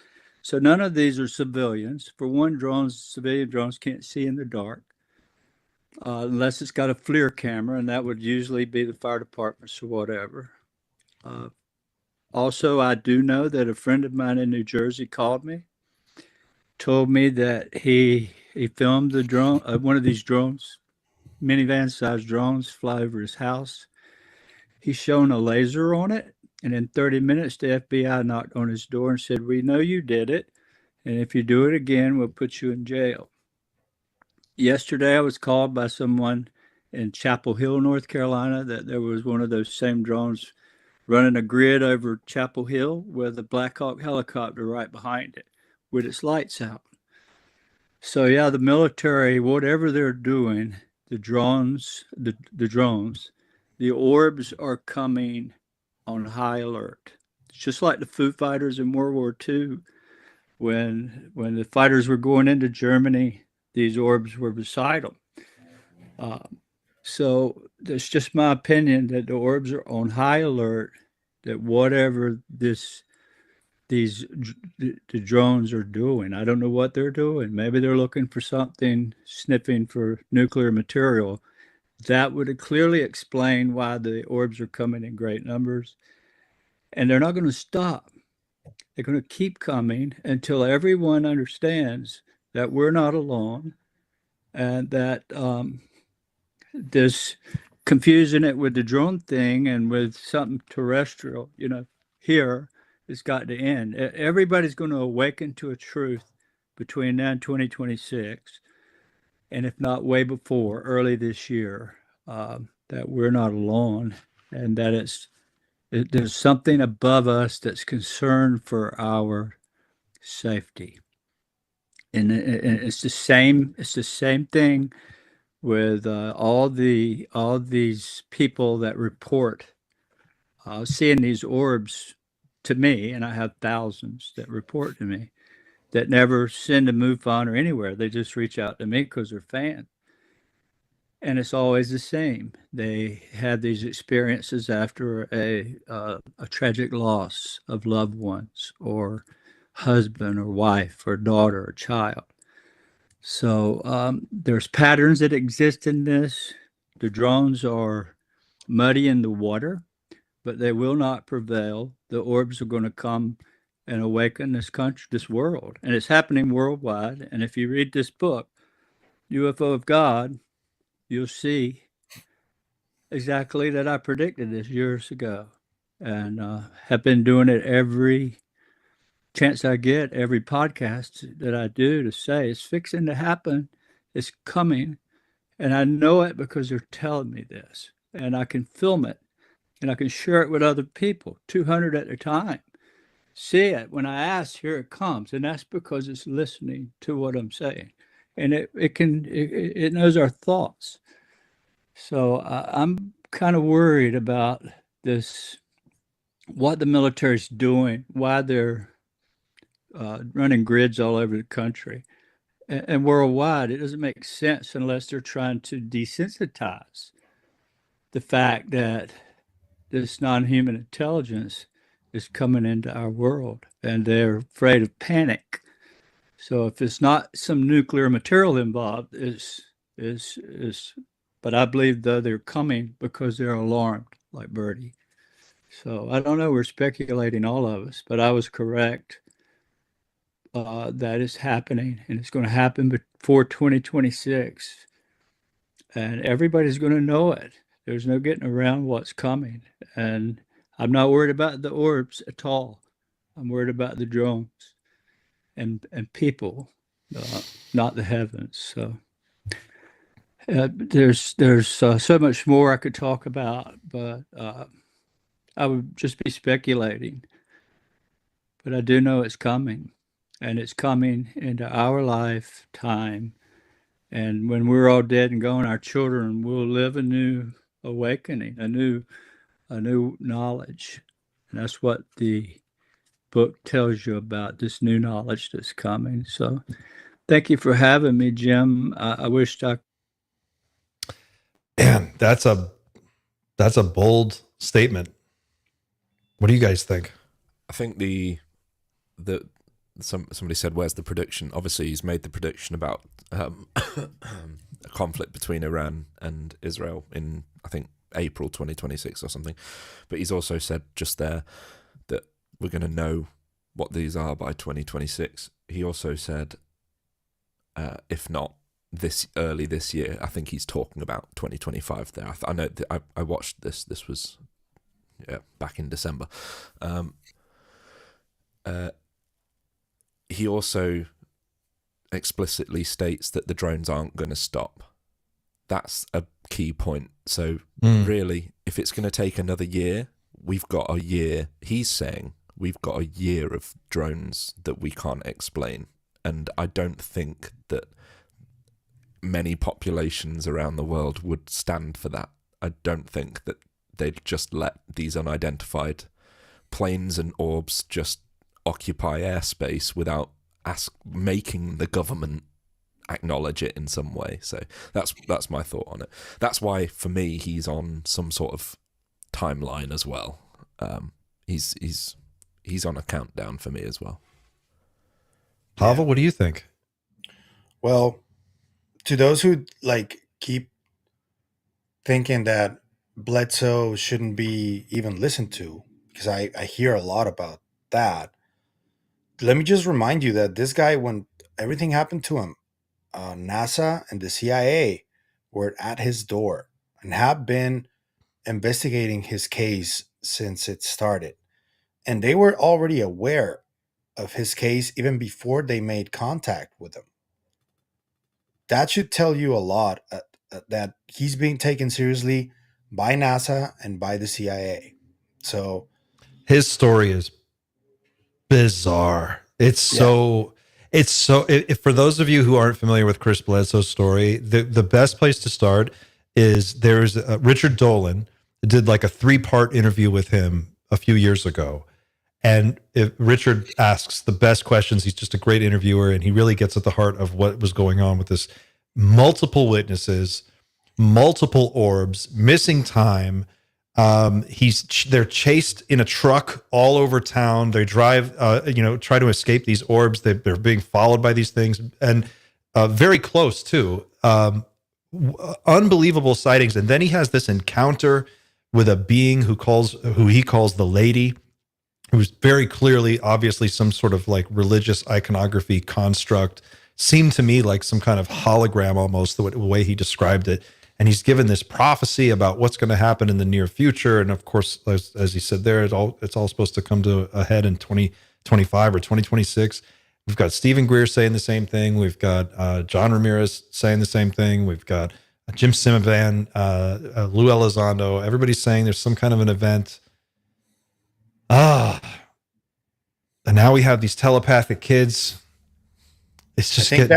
So none of these are civilians. For one, civilian drones can't see in the dark unless it's got a FLIR camera, and that would usually be the fire departments or whatever. Also, I do know that a friend of mine in New Jersey called me, told me that he filmed the drone, one of these drones, minivan-sized drones, fly over his house. He's shown a laser on it, and in 30 minutes, the FBI knocked on his door and said, "We know you did it, and if you do it again, we'll put you in jail." Yesterday, I was called by someone in Chapel Hill, North Carolina, that there was one of those same drones running a grid over Chapel Hill with a Black Hawk helicopter right behind it with its lights out. So yeah, the military, whatever they're doing, the drones, the orbs are coming on high alert. It's just like the Foo Fighters in World War II. When the fighters were going into Germany, these orbs were beside them. So it's just my opinion that the orbs are on high alert, that whatever the drones are doing, I don't know what they're doing. Maybe they're looking for something, sniffing for nuclear material. That would clearly explain why the orbs are coming in great numbers. And they're not going to stop. They're going to keep coming until everyone understands that we're not alone, and that this confusing it with the drone thing and with something terrestrial, here, it's got to end. Everybody's going to awaken to a truth between now and 2026, and if not way before, early this year, that we're not alone, and that there's something above us that's concerned for our safety. And it's the same thing with all these people that report seeing these orbs to me, and I have thousands that report to me that never send a MUFON or anywhere. They just reach out to me because they're fans. And it's always the same. They have these experiences after a tragic loss of loved ones, or husband or wife or daughter or child. So there's patterns that exist in this. The drones are muddy in the water, but they will not prevail. The orbs are going to come and awaken this country, this world, and it's happening worldwide. And if you read this book, UFO of God, you'll see exactly that I predicted this years ago, and have been doing it every chance I get, every podcast that I do, to say it's fixing to happen, it's coming, and I know it because they're telling me this, and I can film it, and I can share it with other people, 200 at a time. See it when I ask, here it comes, and that's because it's listening to what I'm saying, and it knows our thoughts. So I'm kind of worried about this, what the military's doing, why they're running grids all over the country and worldwide. It doesn't make sense unless they're trying to desensitize the fact that this non-human intelligence is coming into our world, and they're afraid of panic. So if it's not some nuclear material involved, but I believe though they're coming because they're alarmed, like Birdie. So I don't know. We're speculating, all of us, but I was correct. That is happening, and it's going to happen before 2026, and everybody's going to know it. There's no getting around what's coming, and I'm not worried about the orbs at all. I'm worried about the drones and people, not the heavens. So There's so much more I could talk about, but I would just be speculating. But I do know it's coming, and it's coming into our lifetime. And when we're all dead and gone, our children will live a new awakening, a new knowledge. And that's what the book tells you about, this new knowledge that's coming. So thank you for having me, Jim. I wish I. Man, that's a bold statement. What do you guys think? I think somebody said, where's the prediction? Obviously, he's made the prediction about a conflict between Iran and Israel in, I think, April 2026 or something. But he's also said just there that we're going to know what these are by 2026. He also said, if not early this year, I think he's talking about 2025 there. I know that I watched this. This was back in December. He also explicitly states that the drones aren't going to stop. That's a key point. So really, if it's going to take another year, we've got a year. He's saying we've got a year of drones that we can't explain. And I don't think that many populations around the world would stand for that. I don't think that they'd just let these unidentified planes and orbs just occupy airspace without making the government acknowledge it in some way. So that's my thought on it. That's why, for me, he's on some sort of timeline as well. He's on a countdown for me as well. Pavel, what do you think? Well, to those who keep thinking that Bledsoe shouldn't be even listened to, because I hear a lot about that. Let me just remind you that this guy, when everything happened to him, NASA and the CIA were at his door and have been investigating his case since it started. And they were already aware of his case even before they made contact with him. That should tell you a lot that he's being taken seriously by NASA and by the CIA. So his story is bizarre. If for those of you who aren't familiar with Chris Bledsoe's story, the best place to start is there's Richard Dolan did like a 3-part interview with him a few years ago. And if Richard asks the best questions, he's just a great interviewer, and he really gets at the heart of what was going on with this. Multiple witnesses, multiple orbs, missing time. They're chased in a truck all over town. They drive, try to escape these orbs. They're being followed by these things, and very close too. Unbelievable sightings. And then he has this encounter with a being who he calls the Lady, who's very clearly, obviously, some sort of like religious iconography construct. Seemed to me like some kind of hologram almost, the way he described it. And he's given this prophecy about what's going to happen in the near future. And of course, as he said there, it's all supposed to come to a head in 2025 or 2026. We've got Stephen Greer saying the same thing. We've got John Ramirez saying the same thing. We've got Jim Simivan, Lou Elizondo. Everybody's saying there's some kind of an event. And now we have these telepathic kids. It's just I think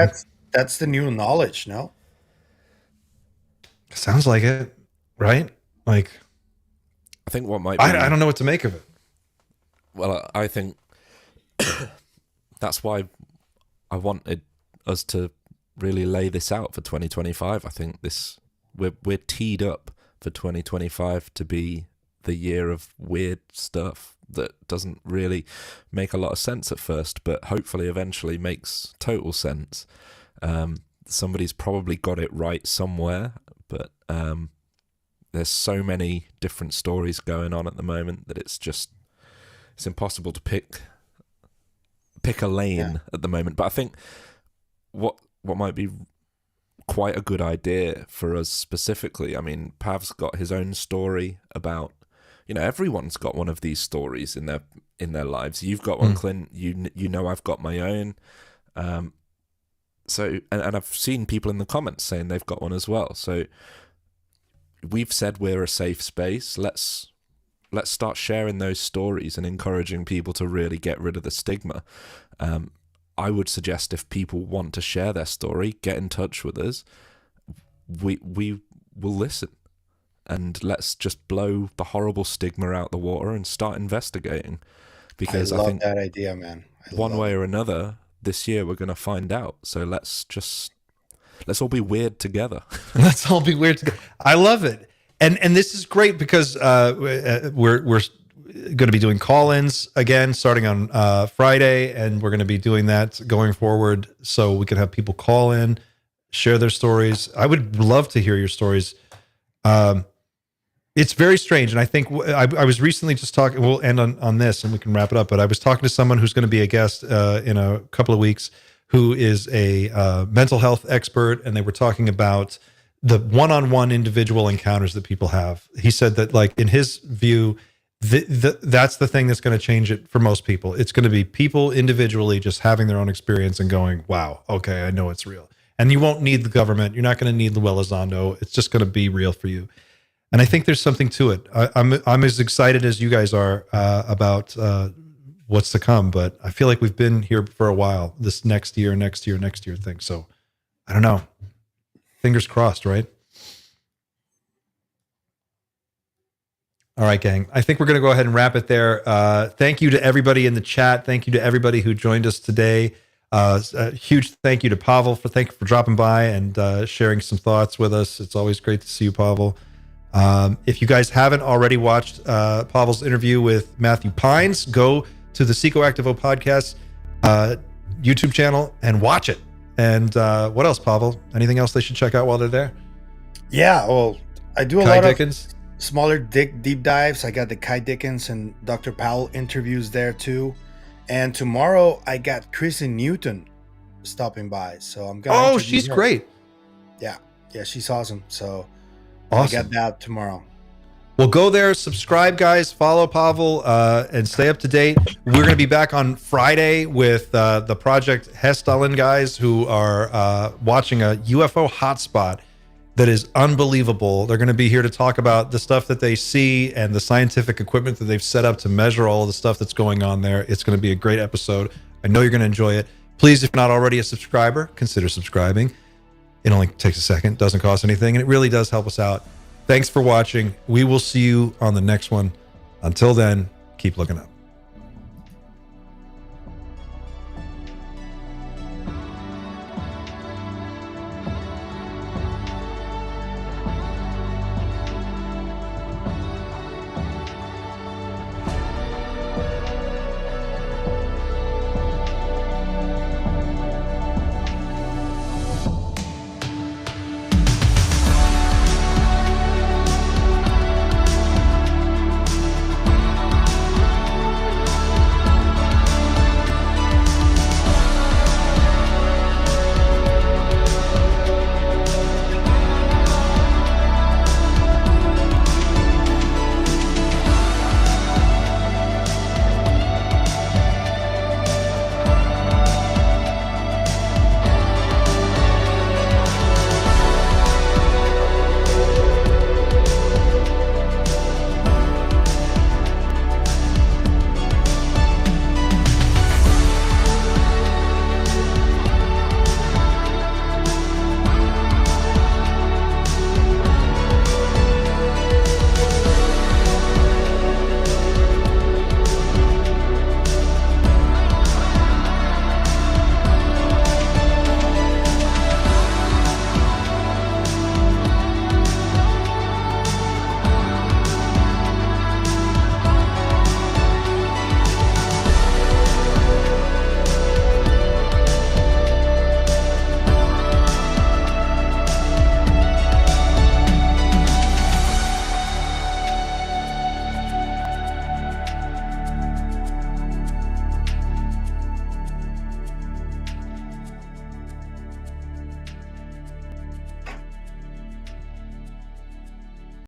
that's the new knowledge, no? Sounds like it, right? Like, I think what might be, I don't know what to make of it. Well, I think that's why I wanted us to really lay this out for 2025. I think we're teed up for 2025 to be the year of weird stuff that doesn't really make a lot of sense at first, but hopefully eventually makes total sense. Somebody's probably got it right somewhere, but there's so many different stories going on at the moment that it's impossible to pick a lane at the moment. But I think what might be quite a good idea for us specifically, I mean, Pav's got his own story about, everyone's got one of these stories in their lives. You've got one, Clint. You know I've got my own. So, and I've seen people in the comments saying they've got one as well. So we've said we're a safe space. Let's start sharing those stories and encouraging people to really get rid of the stigma. I would suggest if people want to share their story, get in touch with us. We will listen, and let's just blow the horrible stigma out the water and start investigating. Because I love think that idea, man. one way or another, this year we're going to find out. So let's all be weird together. Let's all be weird together. I love it. And this is great because we're going to be doing call-ins again starting on Friday, and we're going to be doing that going forward so we can have people call in, share their stories. I would love to hear your stories. It's very strange, and I think I was recently just talking, we'll end on this and we can wrap it up, but I was talking to someone who's going to be a guest in a couple of weeks who is a mental health expert, and they were talking about the one-on-one individual encounters that people have. He said that, like, in his view, that's the thing that's going to change it for most people. It's going to be people individually just having their own experience and going, wow, okay, I know it's real. And you won't need the government. You're not going to need Luella Zondo. It's just going to be real for you. And I think there's something to it. I'm as excited as you guys are about what's to come, but I feel like we've been here for a while, this next year thing. So I don't know. Fingers crossed, right? All right, gang. I think we're going to go ahead and wrap it there. Thank you to everybody in the chat. Thank you to everybody who joined us today. A huge thank you to Pavel for dropping by and sharing some thoughts with us. It's always great to see you, Pavel. If you guys haven't already watched Pavel's interview with Matthew Pines, go to the Psychoactivo podcast YouTube channel and watch it. And what else, Pavel? Anything else they should check out while they're there? Yeah, well, I do a Kai lot Dickens? of smaller deep dives. I got the Kai Dickens and Dr. Powell interviews there too. And tomorrow I got Kristen Newton stopping by. So I'm going to interview she's her. great. Yeah, she's awesome. So Awesome. I got that tomorrow. Well, go there, subscribe, guys, follow Pavel, and stay up to date. We're going to be back on Friday with the Project Hestalin guys who are watching a UFO hotspot that is unbelievable. They're going to be here to talk about the stuff that they see and the scientific equipment that they've set up to measure all of the stuff that's going on there. It's going to be a great episode. I know you're going to enjoy it. Please, if not already a subscriber, consider subscribing. It only takes a second, doesn't cost anything, and it really does help us out. Thanks for watching. We will see you on the next one. Until then, keep looking up.